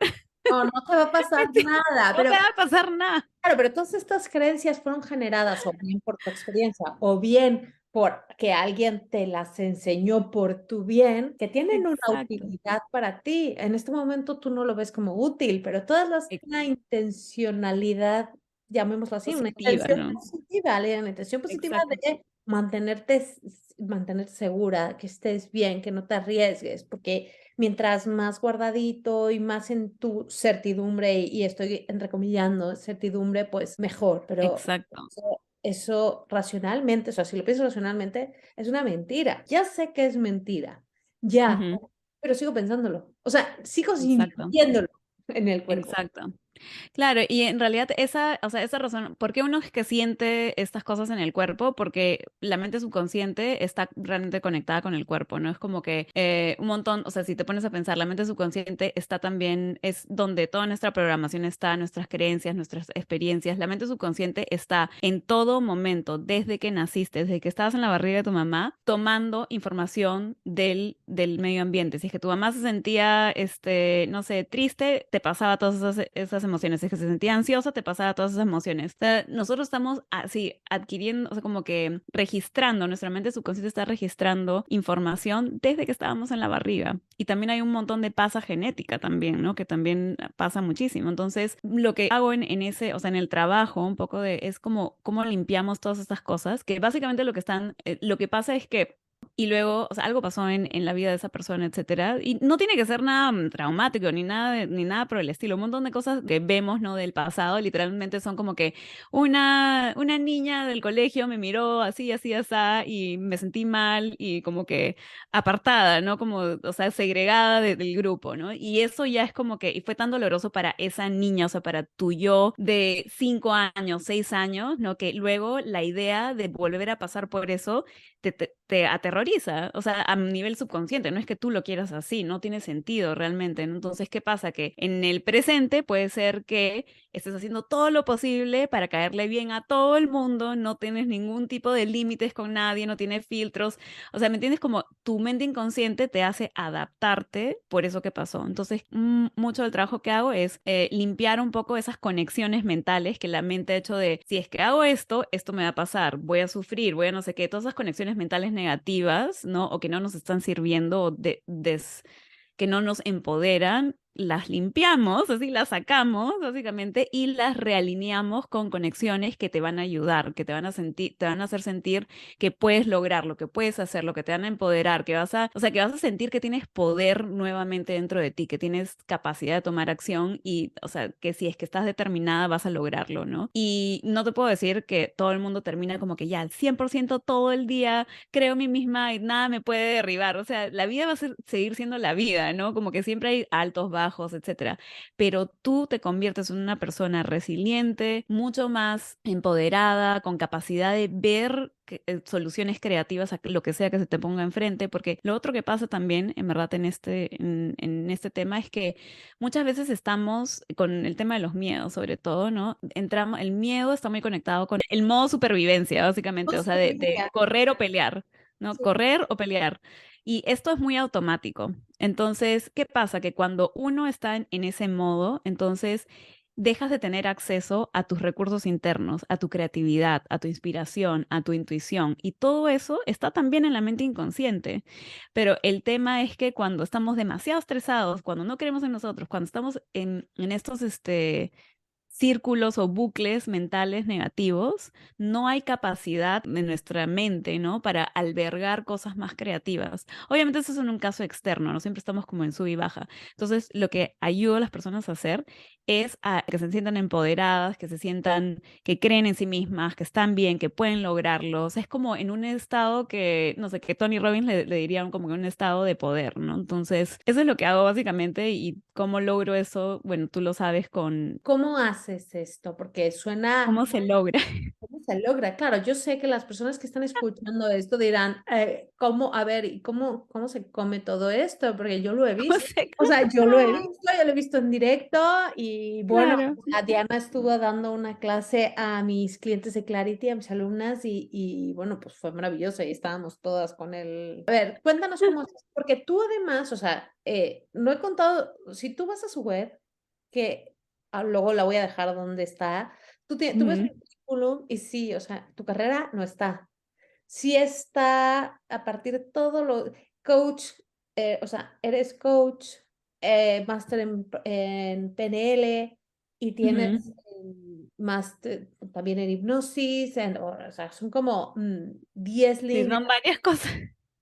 No, no te va a pasar nada, no te pero va a pasar nada. claro, pero todas estas creencias fueron generadas o bien por tu experiencia o bien por que alguien te las enseñó por tu bien, que tienen una Exacto, utilidad para ti. En este momento tú no lo ves como útil, pero todas las, una intencionalidad, llamémoslo así, una positiva, intención ¿no? positiva, Ale, una intención positiva Exacto, de mantenerte segura, que estés bien, que no te arriesgues, porque mientras más guardadito y más en tu certidumbre, y estoy entrecomillando certidumbre, pues mejor, pero exacto. eso racionalmente, o sea, si lo piensas racionalmente, es una mentira. Ya sé que es mentira, ya, Ujú, pero sigo pensándolo. O sea, sigo exacto, sintiéndolo en el cuerpo. exacto. Claro, y en realidad o sea, esa razón, ¿por qué uno es que siente estas cosas en el cuerpo? Porque la mente subconsciente está realmente conectada con el cuerpo, ¿no? Es como que un montón, o sea, si te pones a pensar, la mente subconsciente está también, es donde toda nuestra programación está, nuestras creencias, nuestras experiencias. La mente subconsciente está en todo momento, desde que naciste, desde que estabas en la barriga de tu mamá, tomando información del medio ambiente. Si es que tu mamá se sentía, no sé, triste, te pasaba todas esas emociones. Si es que se sentía ansiosa, te pasaba todas esas emociones. O sea, nosotros estamos así adquiriendo, o sea, como que registrando, nuestra mente subconsciente está registrando información desde que estábamos en la barriga. Y también hay un montón de pasa genética también, ¿no? Que también pasa muchísimo. Entonces, lo que hago en ese, o sea, en el trabajo, un poco es como cómo limpiamos todas estas cosas, que básicamente lo que pasa es que y luego, o sea, algo pasó en la vida de esa persona, etcétera. Y no tiene que ser nada traumático ni nada, ni nada por el estilo. Un montón de cosas que vemos, ¿no? Del pasado, literalmente son como que una niña del colegio me miró así, así, así, y me sentí mal y como que apartada, ¿no? Como, o sea, segregada del grupo, ¿no? Y eso ya es como que, y fue tan doloroso para esa niña, o sea, para tu yo de 5 años, 6 años, ¿no? Que luego la idea de volver a pasar por eso te aterroriza, o sea, a nivel subconsciente, no es que tú lo quieras así, no tiene sentido realmente, ¿no? Entonces, ¿qué pasa? Que en el presente puede ser que estés haciendo todo lo posible para caerle bien a todo el mundo, no tienes ningún tipo de límites con nadie, no tienes filtros, o sea, ¿me entiendes? Como tu mente inconsciente te hace adaptarte por eso que pasó. Entonces, mucho del trabajo que hago es limpiar un poco esas conexiones mentales que la mente ha hecho de, si es que hago esto, esto me va a pasar, voy a sufrir, voy a no sé qué, todas esas conexiones mentales negativas, ¿no? O que no nos están sirviendo o que no nos empoderan, las limpiamos, así las sacamos básicamente y las realineamos con conexiones que te van a ayudar, que te van a hacer sentir que puedes lograr lo que puedes hacer, lo que te van a empoderar, o sea, que vas a sentir que tienes poder nuevamente dentro de ti, que tienes capacidad de tomar acción y, o sea, que si es que estás determinada vas a lograrlo, ¿no? Y no te puedo decir que todo el mundo termina como que ya al 100% todo el día creo en mí misma y nada me puede derribar. O sea, la vida va a seguir siendo la vida, ¿no? Como que siempre hay altos, bajos, etcétera. Pero tú te conviertes en una persona resiliente, mucho más empoderada, con capacidad de ver soluciones creativas a lo que sea que se te ponga enfrente, porque lo otro que pasa también, en verdad, en este tema es que muchas veces estamos con el tema de los miedos, sobre todo, ¿no? El miedo está muy conectado con el modo supervivencia, básicamente, o sea, de Justo, correr o pelear, ¿no? sí. Correr o pelear. Y esto es muy automático. Entonces, ¿qué pasa? Que cuando uno está en ese modo, entonces dejas de tener acceso a tus recursos internos, a tu creatividad, a tu inspiración, a tu intuición. Y todo eso está también en la mente inconsciente. Pero el tema es que cuando estamos demasiado estresados, cuando no creemos en nosotros, cuando estamos en estos, círculos o bucles mentales negativos, no hay capacidad de nuestra mente, ¿no? Para albergar cosas más creativas. Obviamente eso es en un caso externo, no siempre estamos como en sub y baja. Entonces, lo que ayuda a las personas a hacer es a que se sientan empoderadas, que se sientan, que creen en sí mismas, que están bien, que pueden lograrlo. O sea, es como en un estado que, no sé, que Tony Robbins le diría como que un estado de poder, ¿no? Entonces, eso es lo que hago básicamente y cómo logro eso, bueno, tú lo sabes con ¿Cómo haces esto? Porque suena, cómo se logra. ¿cómo se logra? Claro, yo sé que las personas que están escuchando esto dirán, ¿cómo, a ver, y cómo se come todo esto? Porque yo lo he ¿Cómo visto. se O sea, yo lo he ah, visto, yo lo he visto en directo y bueno, claro. o sea, Diana estuvo dando una clase a mis clientes de Clarity, a mis alumnas y bueno, pues fue maravilloso y estábamos todas con él. A ver, cuéntanos cómo haces, porque tú además, o sea, no he contado, si tú vas a su web, que luego la voy a dejar donde está. Tú ves Ujú, mi currículum y sí, o sea, tu carrera no está. Sí está a partir de todo lo coach, o sea, eres coach, máster en PNL y tienes ujú. máster también en hipnosis, o sea, son como 10 Sí, líneas. son varias cosas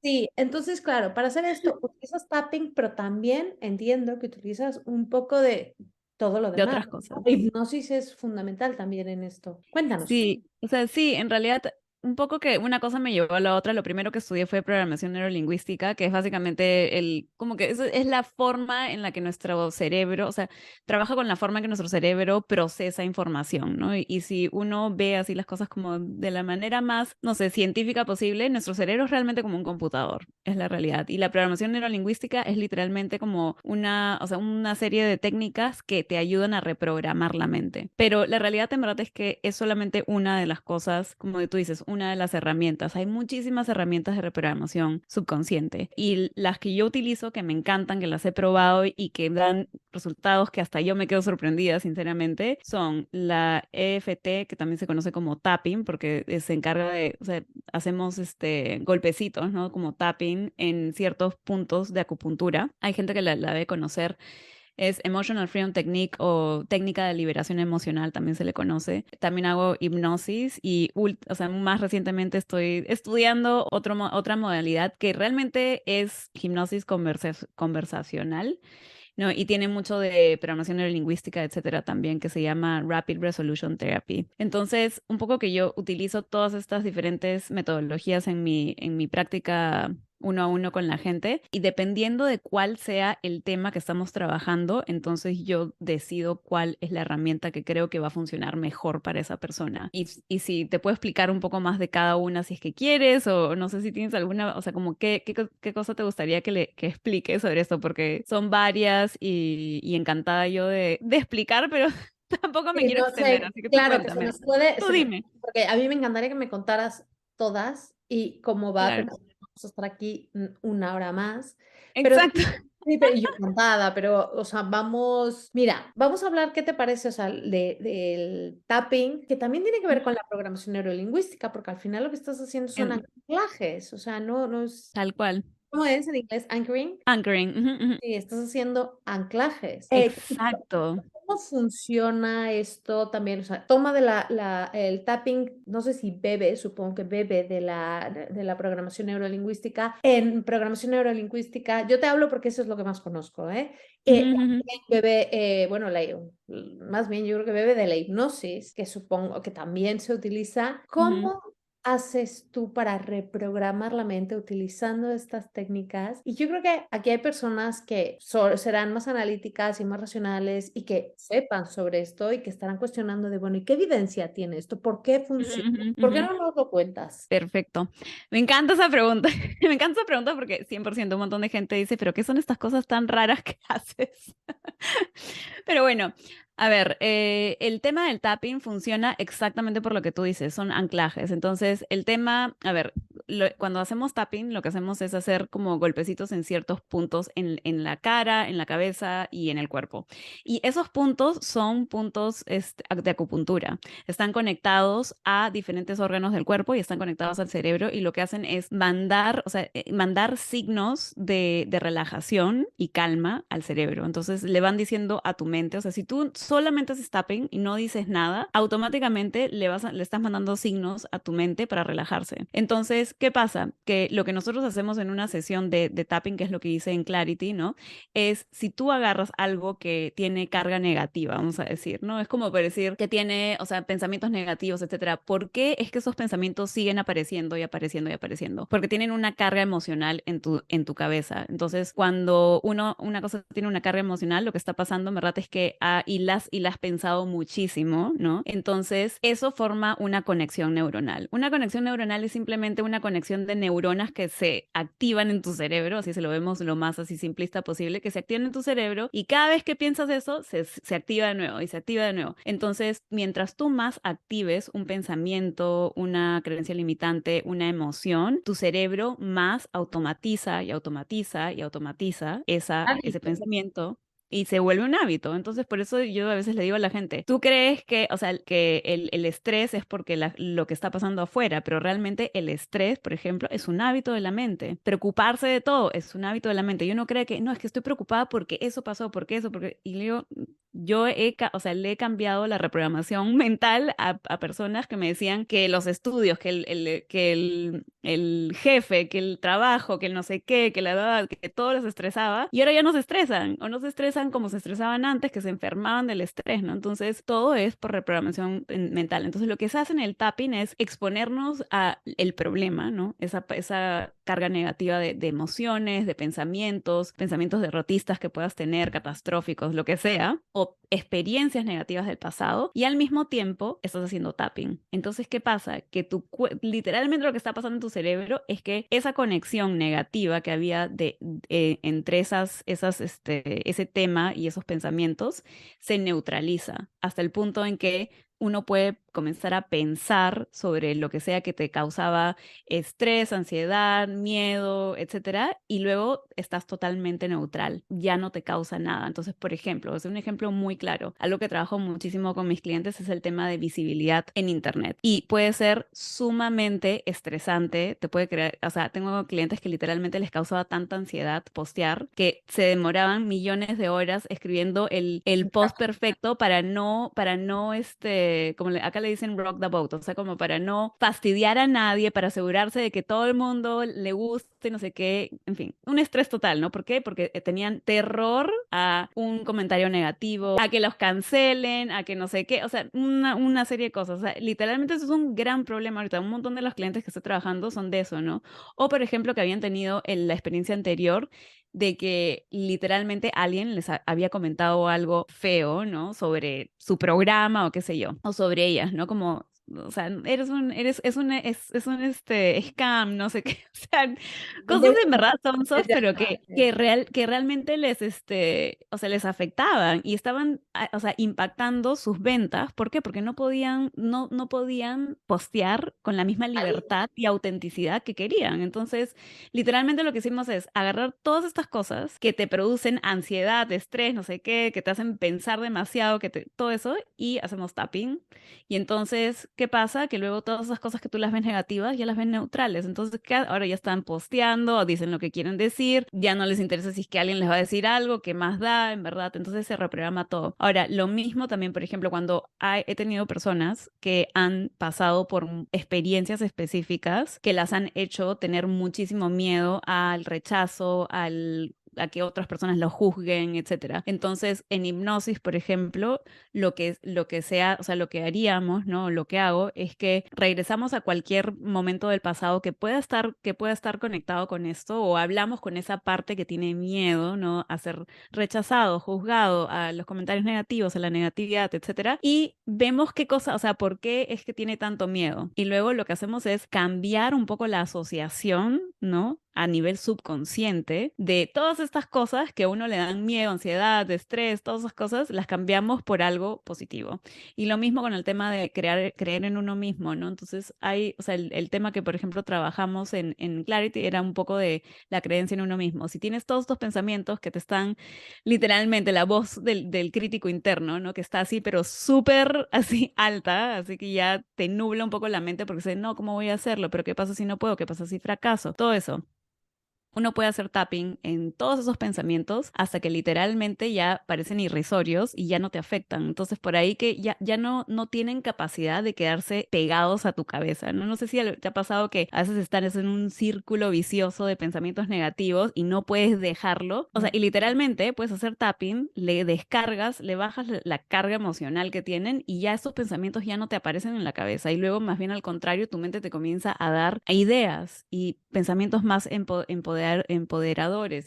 Sí, entonces, claro, para hacer esto utilizas tapping, pero también entiendo que utilizas un poco de todo lo de demás. otras cosas. Hipnosis es fundamental también en esto. Cuéntanos. Sí, o sea, sí, en realidad un poco que una cosa me llevó a la otra. Lo primero que estudié fue programación neurolingüística, que es básicamente como que es la forma en la que nuestro cerebro, o sea, trabaja con la forma en que nuestro cerebro procesa información, ¿no? Y si uno ve así las cosas como de la manera más, no sé, científica posible, nuestro cerebro es realmente como un computador, es la realidad. Y la programación neurolingüística es literalmente como o sea, una serie de técnicas que te ayudan a reprogramar la mente. Pero la realidad en verdad es que es solamente una de las cosas, como tú dices, una de las herramientas. Hay muchísimas herramientas de reprogramación subconsciente y las que yo utilizo, que me encantan, que las he probado y que dan resultados que hasta yo me quedo sorprendida, sinceramente, son la EFT, que también se conoce como tapping, porque se encarga de, o sea, hacemos golpecitos, ¿no? Como tapping en ciertos puntos de acupuntura. Hay gente que la debe conocer, Es Emotional Freedom Technique o técnica de liberación emocional, también se le conoce. También hago hipnosis y, o sea, más recientemente estoy estudiando otra modalidad que realmente es hipnosis conversacional, ¿no? Y tiene mucho de programación neurolingüística, etcétera, también, que se llama Rapid Resolution Therapy. Entonces, un poco que yo utilizo todas estas diferentes metodologías en mi práctica uno a uno con la gente y dependiendo de cuál sea el tema que estamos trabajando, entonces yo decido cuál es la herramienta que creo que va a funcionar mejor para esa persona. Y si te puedo explicar un poco más de cada una si es que quieres o no sé si tienes alguna, o sea, como qué cosa te gustaría que explique sobre esto, porque son varias y encantada yo de explicar, pero tampoco me Sí, quiero no extender, sé, así que tú claro que se cuéntame. nos puede, Tú dime. porque a mí me encantaría que me contaras todas y cómo va, Claro. como vamos a estar aquí una hora más, pero Exacto. sí, pero yo encantada, pero, o sea, vamos, mira, vamos a hablar, ¿qué te parece? O sea, del tapping, que también tiene que ver con la programación neurolingüística, porque al final lo que estás haciendo son En- anclajes, o sea, no es, Tal cual. ¿cómo es en inglés? Anchoring. Anchoring. Ujú, ujú. Sí, estás haciendo anclajes. Exacto. ¿Cómo funciona esto también? O sea, toma de el tapping, no sé si bebe, supongo que bebe de la programación neurolingüística. En programación neurolingüística, yo te hablo porque eso es lo que más conozco, ¿eh? Ujú, ujú, También bebe, bueno, más bien yo creo que bebe de la hipnosis, que supongo que también se utiliza. ujú. ¿Cómo haces tú para reprogramar la mente utilizando estas técnicas? Y yo creo que aquí hay personas que serán más analíticas y más racionales y que sepan sobre esto y que estarán cuestionando de, bueno, ¿y qué evidencia tiene esto? ¿Por qué Ujú, funciona? ujú, ¿Por qué ujú. no nos lo cuentas? Perfecto. Me encanta esa pregunta. Me encanta esa pregunta porque 100% un montón de gente dice, pero ¿qué son estas cosas tan raras que haces? Pero bueno, a ver, el tema del tapping funciona exactamente por lo que tú dices, son anclajes. Entonces, el tema, a ver, cuando hacemos tapping, lo que hacemos es hacer como golpecitos en ciertos puntos en la cara, en la cabeza y en el cuerpo. Y esos puntos son puntos de acupuntura. Están conectados a diferentes órganos del cuerpo y están conectados al cerebro y lo que hacen es mandar, o sea, mandar signos de relajación y calma al cerebro. Entonces le van diciendo a tu mente, o sea, si tú solamente haces tapping y no dices nada, automáticamente le estás mandando signos a tu mente para relajarse. Entonces, ¿qué pasa? Que lo que nosotros hacemos en una sesión de tapping, que es lo que hice en Clarity, ¿no? Es si tú agarras algo que tiene carga negativa, vamos a decir, ¿no? Es como para decir que tiene, o sea, pensamientos negativos, etcétera. ¿Por qué es que esos pensamientos siguen apareciendo y apareciendo y apareciendo? Porque tienen una carga emocional en tu cabeza. Entonces, cuando una cosa tiene una carga emocional, lo que está pasando, en verdad, es que y la has pensado muchísimo, ¿no? Entonces, eso forma una conexión neuronal. Una conexión neuronal es simplemente una conexión de neuronas que se activan en tu cerebro, así se lo vemos lo más así simplista posible, que se activan en tu cerebro y cada vez que piensas eso, se activa de nuevo y se activa de nuevo. Entonces, mientras tú más actives un pensamiento, una creencia limitante, una emoción, tu cerebro más automatiza y automatiza y automatiza ese Hábito. pensamiento y se vuelve un hábito. Entonces, por eso yo a veces le digo a la gente, tú crees que, o sea, que el estrés es porque lo que está pasando afuera, pero realmente el estrés, por ejemplo, es un hábito de la mente. Preocuparse de todo es un hábito de la mente. Yo no creo que, no, es que estoy preocupada porque eso pasó, porque eso, porque... Y le digo, o sea, le he cambiado la reprogramación mental a personas que me decían que los estudios, el jefe, que el trabajo, que el no sé qué, que la edad, que todo los estresaba, y ahora ya no se estresan, o no se estresan como se estresaban antes, que se enfermaban del estrés, ¿no? Entonces, todo es por reprogramación mental. Entonces, lo que se hace en el tapping es exponernos a el problema, ¿no? Esa carga negativa de emociones, de pensamientos, pensamientos derrotistas que puedas tener, catastróficos, lo que sea, o experiencias negativas del pasado, y al mismo tiempo estás haciendo tapping. Entonces, ¿qué pasa? Que literalmente lo que está pasando en tu cerebro es que esa conexión negativa que había entre ese tema y esos pensamientos se neutraliza hasta el punto en que uno puede comenzar a pensar sobre lo que sea que te causaba estrés, ansiedad, miedo, etcétera, y luego estás totalmente neutral, ya no te causa nada. Entonces, por ejemplo, es un ejemplo muy claro. Algo que trabajo muchísimo con mis clientes es el tema de visibilidad en Internet y puede ser sumamente estresante, te puede crear, o sea, tengo clientes que literalmente les causaba tanta ansiedad postear que se demoraban millones de horas escribiendo el post perfecto para no, como acá le dicen rock the boat, o sea, como para no fastidiar a nadie, para asegurarse de que todo el mundo le guste, no sé qué, en fin, un estrés total, ¿no? ¿Por qué? Porque tenían terror a un comentario negativo, a que los cancelen, a que no sé qué, o sea, una serie de cosas, o sea, literalmente eso es un gran problema ahorita, un montón de los clientes que estoy trabajando son de eso, ¿no? O, por ejemplo, que habían tenido la experiencia anterior de que literalmente alguien les había comentado algo feo, ¿no? Sobre su programa o qué sé yo, o sobre ellas, ¿no? Como, o sea, es un scam, no sé qué, o sea, cosas De- en verdad sonsos, desde pero acá. que realmente o sea, les afectaban y estaban, o sea, impactando sus ventas. ¿Por qué? Porque no podían postear con la misma libertad y autenticidad que querían. Entonces, literalmente lo que hicimos es agarrar todas estas cosas que te producen ansiedad, estrés, no sé qué, que te hacen pensar demasiado, todo eso, y hacemos tapping. Y entonces, ¿qué pasa? Que luego todas esas cosas que tú las ves negativas ya las ves neutrales. Entonces, ¿qué? Ahora ya están posteando, dicen lo que quieren decir, ya no les interesa si es que alguien les va a decir algo, qué más da, en verdad. Entonces se reprograma todo. Ahora, lo mismo también, por ejemplo, cuando he tenido personas que han pasado por experiencias específicas que las han hecho tener muchísimo miedo al rechazo, a que otras personas lo juzguen, etcétera. Entonces, en hipnosis, por ejemplo, o sea, lo que haríamos, ¿no? Lo que hago es que regresamos a cualquier momento del pasado que pueda estar conectado con esto, o hablamos con esa parte que tiene miedo, ¿no? A ser rechazado, juzgado, a los comentarios negativos, a la negatividad, etcétera, y vemos qué cosa, o sea, por qué es que tiene tanto miedo. Y luego lo que hacemos es cambiar un poco la asociación, ¿no? A nivel subconsciente de todas estas cosas que a uno le dan miedo, ansiedad, estrés, todas esas cosas, las cambiamos por algo positivo. Y lo mismo con el tema de creer en uno mismo, ¿no? Entonces o sea, el tema que, por ejemplo, trabajamos en Clarity era un poco de la creencia en uno mismo. Si tienes todos estos pensamientos que te están literalmente la voz del crítico interno, ¿no? Que está así, pero súper así alta, así que ya te nubla un poco la mente porque dices, no, ¿cómo voy a hacerlo? ¿Pero qué pasa si no puedo? ¿Qué pasa si fracaso? Todo eso. Uno puede hacer tapping en todos esos pensamientos hasta que literalmente ya parecen irrisorios y ya no te afectan. Entonces, por ahí que ya no tienen capacidad de quedarse pegados a tu cabeza, ¿no? No sé si te ha pasado que a veces estás en un círculo vicioso de pensamientos negativos y no puedes dejarlo. O sea, y literalmente puedes hacer tapping, le descargas, le bajas la carga emocional que tienen y ya estos pensamientos ya no te aparecen en la cabeza. Y luego, más bien al contrario, tu mente te comienza a dar ideas y pensamientos más empoderadores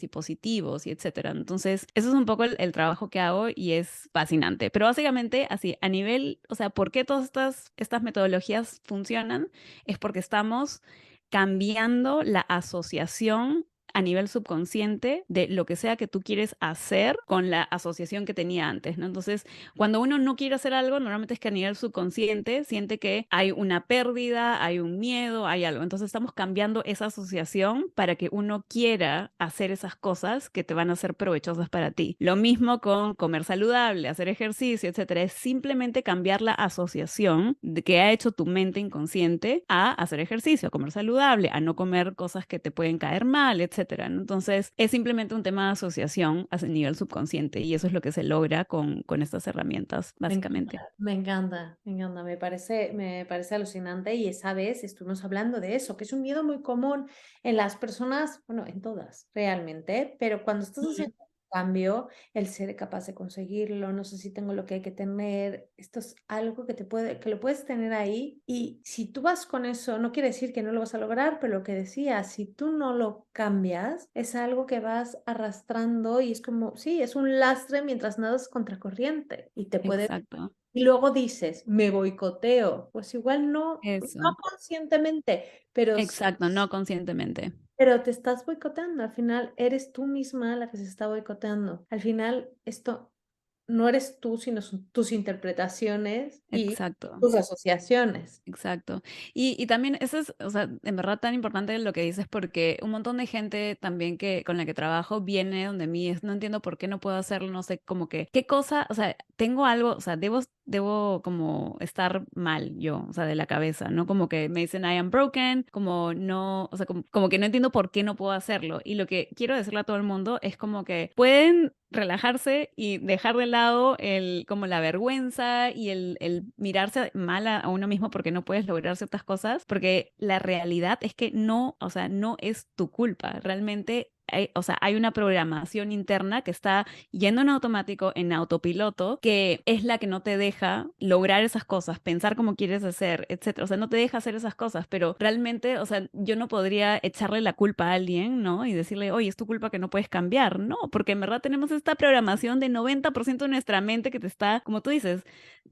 y positivos y etcétera. Entonces, eso es un poco el trabajo que hago y es fascinante. Pero básicamente, así, a nivel, o sea, ¿por qué todas estas metodologías funcionan? Es porque estamos cambiando la asociación a nivel subconsciente de lo que sea que tú quieres hacer con la asociación que tenía antes, ¿no? Entonces, cuando uno no quiere hacer algo, normalmente es que a nivel subconsciente siente que hay una pérdida, hay un miedo, hay algo. Entonces, estamos cambiando esa asociación para que uno quiera hacer esas cosas que te van a ser provechosas para ti. Lo mismo con comer saludable, hacer ejercicio, etcétera. Es simplemente cambiar la asociación de que ha hecho tu mente inconsciente a hacer ejercicio, a comer saludable, a no comer cosas que te pueden caer mal, etcétera, ¿no? Entonces, es simplemente un tema de asociación a nivel subconsciente y eso es lo que se logra con estas herramientas, Me encanta, básicamente. me encanta, me encanta, me parece alucinante y esa vez estuvimos hablando de eso, que es un miedo muy común en las personas, bueno, en todas realmente, pero cuando estás Ujú. haciendo un cambio, el ser capaz de conseguirlo, no sé si tengo lo que hay que tener, esto es algo que que lo puedes tener ahí y si tú vas con eso, no quiere decir que no lo vas a lograr, pero lo que decía, si tú no lo cambias, es algo que vas arrastrando y es como, sí, es un lastre mientras nadas contracorriente y te puede Exacto. y luego dices, me boicoteo. Pues igual no Eso. conscientemente, pero, Exacto, no conscientemente. pero te estás boicoteando. Al final eres tú misma la que se está boicoteando. Al final esto no eres tú, sino son tus interpretaciones y Exacto. tus asociaciones. Exacto. Y también eso es, o sea, en verdad tan importante lo que dices porque un montón de gente también que con la que trabajo viene donde mí es, no entiendo por qué no puedo hacerlo, no sé, como que, qué cosa, o sea, tengo algo, o sea, debo como estar mal yo, o sea, de la cabeza, ¿no? Como que me dicen I am broken, como no, o sea, como que no entiendo por qué no puedo hacerlo. Y lo que quiero decirle a todo el mundo es como que pueden relajarse y dejar de lado como la vergüenza y el mirarse mal a uno mismo porque no puedes lograr ciertas cosas, porque la realidad es que no, o sea, no es tu culpa. Realmente o sea, hay una programación interna que está yendo en automático, en autopiloto, que es la que no te deja lograr esas cosas, pensar como quieres hacer, etcétera. O sea, no te deja hacer esas cosas, pero realmente, o sea, yo no podría echarle la culpa a alguien, ¿no? Y decirle, oye, es tu culpa que no puedes cambiar, ¿no? Porque en verdad tenemos esta programación de 90% de nuestra mente que te está, como tú dices,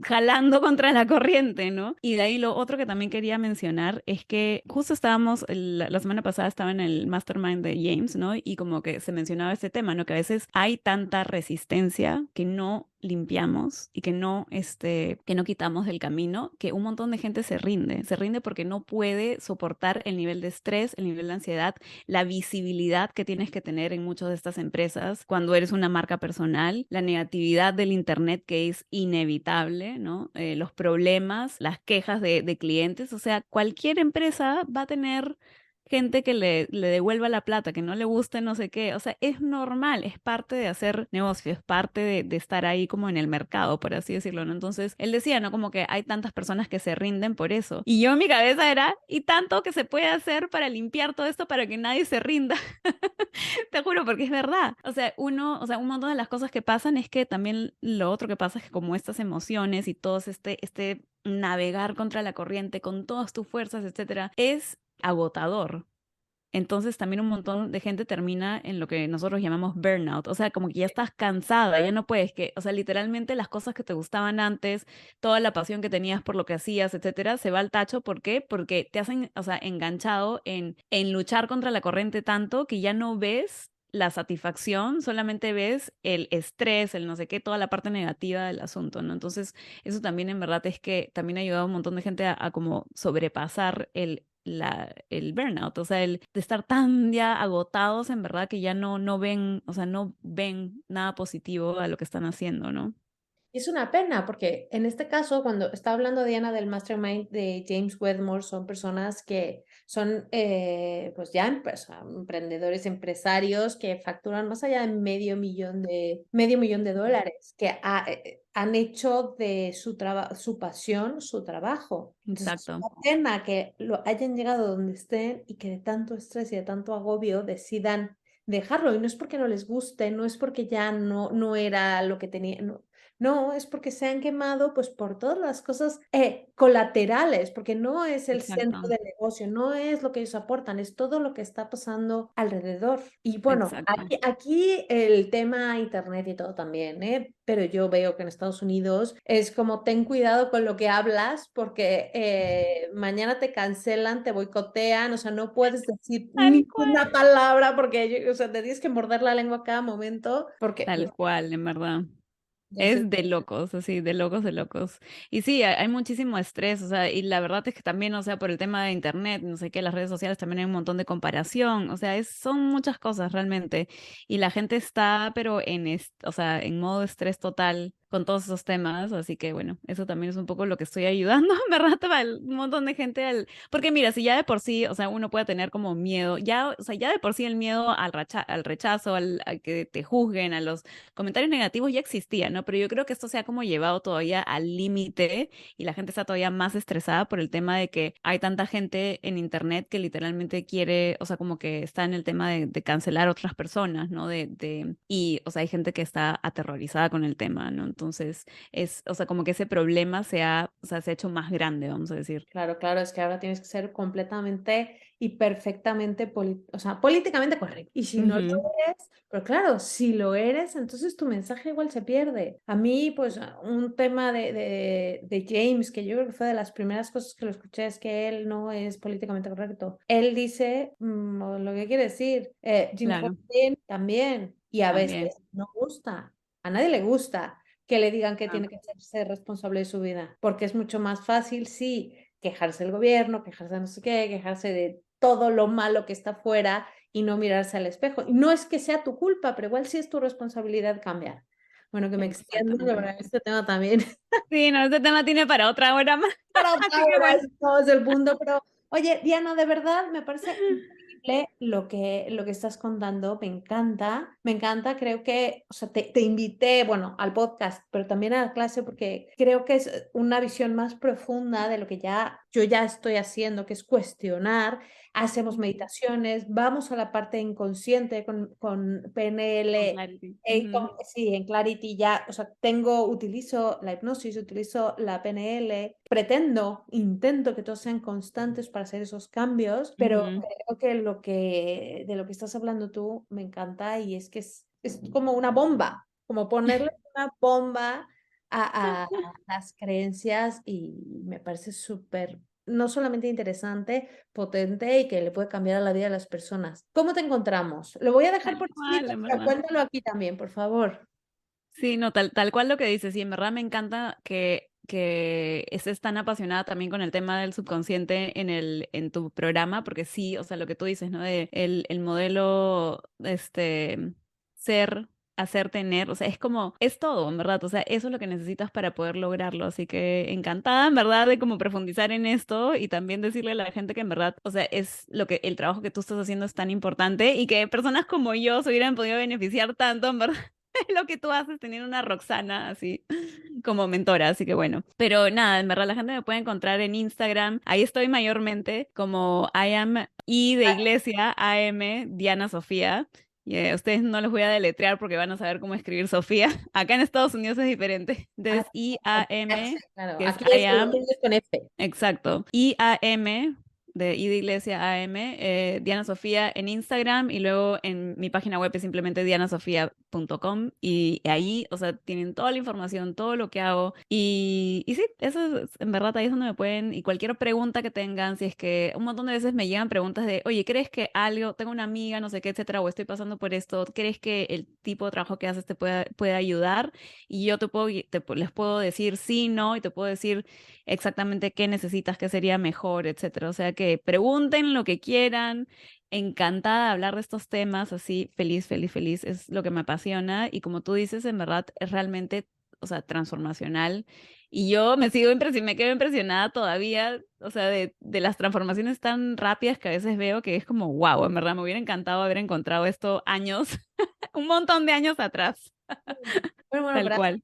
jalando contra la corriente, ¿no? Y de ahí lo otro que también quería mencionar es que justo estábamos, la semana pasada estaba en el mastermind de James, ¿no? Y como que se mencionaba este tema, ¿no? Que a veces hay tanta resistencia que no limpiamos y que no quitamos del camino, que un montón de gente se rinde porque no puede soportar el nivel de estrés, el nivel de ansiedad, la visibilidad que tienes que tener en muchas de estas empresas cuando eres una marca personal, la negatividad del internet que es inevitable, ¿no? Los problemas, las quejas de clientes, o sea, cualquier empresa va a tener gente que le devuelva la plata, que no le guste no sé qué. O sea, es normal, es parte de hacer negocio, es parte de estar ahí como en el mercado, por así decirlo, ¿no? Entonces, él decía, ¿no? Como que hay tantas personas que se rinden por eso. Y yo en mi cabeza era, ¿y tanto que se puede hacer para limpiar todo esto para que nadie se rinda? Te juro, porque es verdad. O sea, un montón de las cosas que pasan es que también lo otro que pasa es que como estas emociones y todo este navegar contra la corriente con todas tus fuerzas, etcétera, es agotador. Entonces también un montón de gente termina en lo que nosotros llamamos burnout, o sea, como que ya estás cansada, ya no puedes, o sea, literalmente las cosas que te gustaban antes, toda la pasión que tenías por lo que hacías, etcétera, se va al tacho. ¿Por qué? Porque te hacen, o sea, enganchado en luchar contra la corriente tanto que ya no ves la satisfacción, solamente ves el estrés, el no sé qué, toda la parte negativa del asunto, ¿no? Entonces, eso también en verdad es que también ha ayudado a un montón de gente a como sobrepasar el burnout, o sea, el de estar tan ya agotados en verdad que ya no ven, o sea, no ven nada positivo a lo que están haciendo, ¿no? Y es una pena porque en este caso, cuando está hablando Diana del mastermind de James Wedmore, son personas que son pues ya emprendedores, empresarios que facturan más allá de medio millón de dólares, que han hecho de su pasión su trabajo. Entonces es Exacto, una pena que lo hayan llegado donde estén y que de tanto estrés y de tanto agobio decidan dejarlo. Y no es porque no les guste, no es porque ya no era lo que tenían. No, es porque se han quemado pues por todas las cosas colaterales, porque no es el centro exacto, del negocio, no es lo que ellos aportan, es todo lo que está pasando alrededor. Y bueno, exacto. aquí el tema internet y todo también, ¿eh? Pero yo veo que en Estados Unidos es como ten cuidado con lo que hablas porque mañana te cancelan, te boicotean, o sea, no puedes decir Tal cual. ninguna palabra porque, o sea, te tienes que morder la lengua a cada momento porque, Tal cual, en verdad. entonces, Es de locos, así, de locos, de locos. Y sí, hay muchísimo estrés, o sea, y la verdad es que también, o sea, por el tema de internet, no sé qué, las redes sociales también hay un montón de comparación, o sea, son muchas cosas realmente. Y la gente está, pero o sea, en modo estrés total con todos esos temas, así que bueno, eso también es un poco lo que estoy ayudando, en verdad, un montón de gente porque mira, si ya de por sí, o sea, uno puede tener como miedo, ya, o sea, ya de por sí el miedo al rechazo, a que te juzguen, a los comentarios negativos ya existía, ¿no? Pero yo creo que esto se ha como llevado todavía al límite y la gente está todavía más estresada por el tema de que hay tanta gente en internet que literalmente quiere, o sea, como que está en el tema de cancelar a otras personas, ¿no? Y, o sea, hay gente que está aterrorizada con el tema, ¿no? Entonces, o sea, como que ese problema o sea, se ha hecho más grande, vamos a decir. claro, claro, es que ahora tienes que ser completamente y perfectamente, o sea, políticamente correcto. Y si no lo Ujú, eres, pero claro, si lo eres, entonces tu mensaje igual se pierde. A mí, pues, un tema de James, que yo creo que fue de las primeras cosas que lo escuché, es que él no es políticamente correcto. Él dice lo que quiere decir. Jim claro, Fortin también, y a también. veces no gusta, a nadie le gusta. que le digan que Ah, tiene que ser responsable de su vida, porque es mucho más fácil, sí, quejarse del gobierno, quejarse de no sé qué, quejarse de todo lo malo que está afuera y no mirarse al espejo. Y no es que sea tu culpa, pero igual sí es tu responsabilidad cambiar. Bueno, que me extiendo, de exactamente. verdad, este tema también Sí, no, este tema tiene para otra hora más. para Así que ahora bueno. es todo es el punto, pero oye, Diana, de verdad me parece increíble lo que estás contando, me encanta, creo que, o sea, te invité, bueno, al podcast, pero también a la clase porque creo que es una visión más profunda de lo que yo ya estoy haciendo, que es cuestionar, hacemos meditaciones, vamos a la parte inconsciente con Con PNL. Clarity. Ujú, Sí, en Clarity ya, o sea, utilizo la hipnosis, utilizo la PNL, intento que todos sean constantes para hacer esos cambios, pero ujú. creo que de lo que estás hablando tú me encanta y es que es como una bomba, como ponerle una bomba a las creencias y me parece súper, no solamente interesante, potente y que le puede cambiar a la vida de las personas. ¿Cómo te encontramos? Lo voy a dejar Tal por cual, escrito, en pero verdad. cuéntalo aquí también, por favor. Sí, no, tal cual lo que dices. Y en verdad me encanta que estés tan apasionada también con el tema del subconsciente en tu programa, porque sí, o sea, lo que tú dices, ¿no? De el modelo, ser, hacer, tener, o sea, es como, es todo, en verdad. O sea, eso es lo que necesitas para poder lograrlo. Así que encantada, en verdad, de como profundizar en esto y también decirle a la gente que en verdad, o sea, es lo que el trabajo que tú estás haciendo es tan importante y que personas como yo se hubieran podido beneficiar tanto, en verdad lo que tú haces teniendo una Roxana así como mentora, así que bueno. Pero nada, en verdad la gente me puede encontrar en Instagram. Ahí estoy mayormente como I am I de iglesia, AM Diana Sofía. Y, ustedes no les voy a deletrear porque van a saber cómo escribir Sofía. Acá en Estados Unidos es diferente. Ah, Entonces IAM, claro, que es aquí I es lo am, tuyo es con F. exacto. IAM, de I de Iglesia AM, Diana Sofía en Instagram y luego en mi página web es simplemente dianasofia.com y ahí, o sea, tienen toda la información, todo lo que hago y sí, eso es, en verdad ahí es donde me pueden, y cualquier pregunta que tengan, si es que un montón de veces me llegan preguntas de, oye, ¿crees que algo, tengo una amiga, no sé qué, etcétera, o estoy pasando por esto, ¿crees que el tipo de trabajo que haces te puede ayudar? Y yo les puedo decir sí, no, y te puedo decir exactamente qué necesitas, qué sería mejor, etcétera. O sea que pregunten lo que quieran. Encantada de hablar de estos temas, así feliz, feliz, feliz, es lo que me apasiona y como tú dices, en verdad es realmente, o sea, transformacional y yo me quedo impresionada todavía, o sea, de las transformaciones tan rápidas que a veces veo que es como, wow, en verdad me hubiera encantado haber encontrado esto años, un montón de años atrás, Bueno, tal pero cual.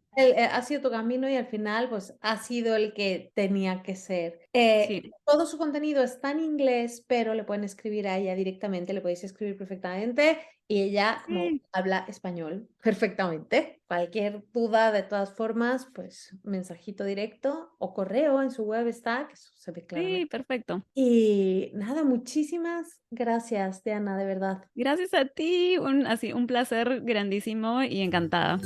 ha sido tu camino y al final pues ha sido el que tenía que ser. Sí, Todo su contenido está en inglés, pero le pueden escribir a ella directamente, le podéis escribir perfectamente y ella como sí. habla español perfectamente. Cualquier duda, de todas formas, pues mensajito directo o correo en su web está, que eso se ve Sí, claramente. perfecto. Y nada, muchísimas gracias, Diana, de verdad. Gracias a ti, así, un placer grandísimo y encantada.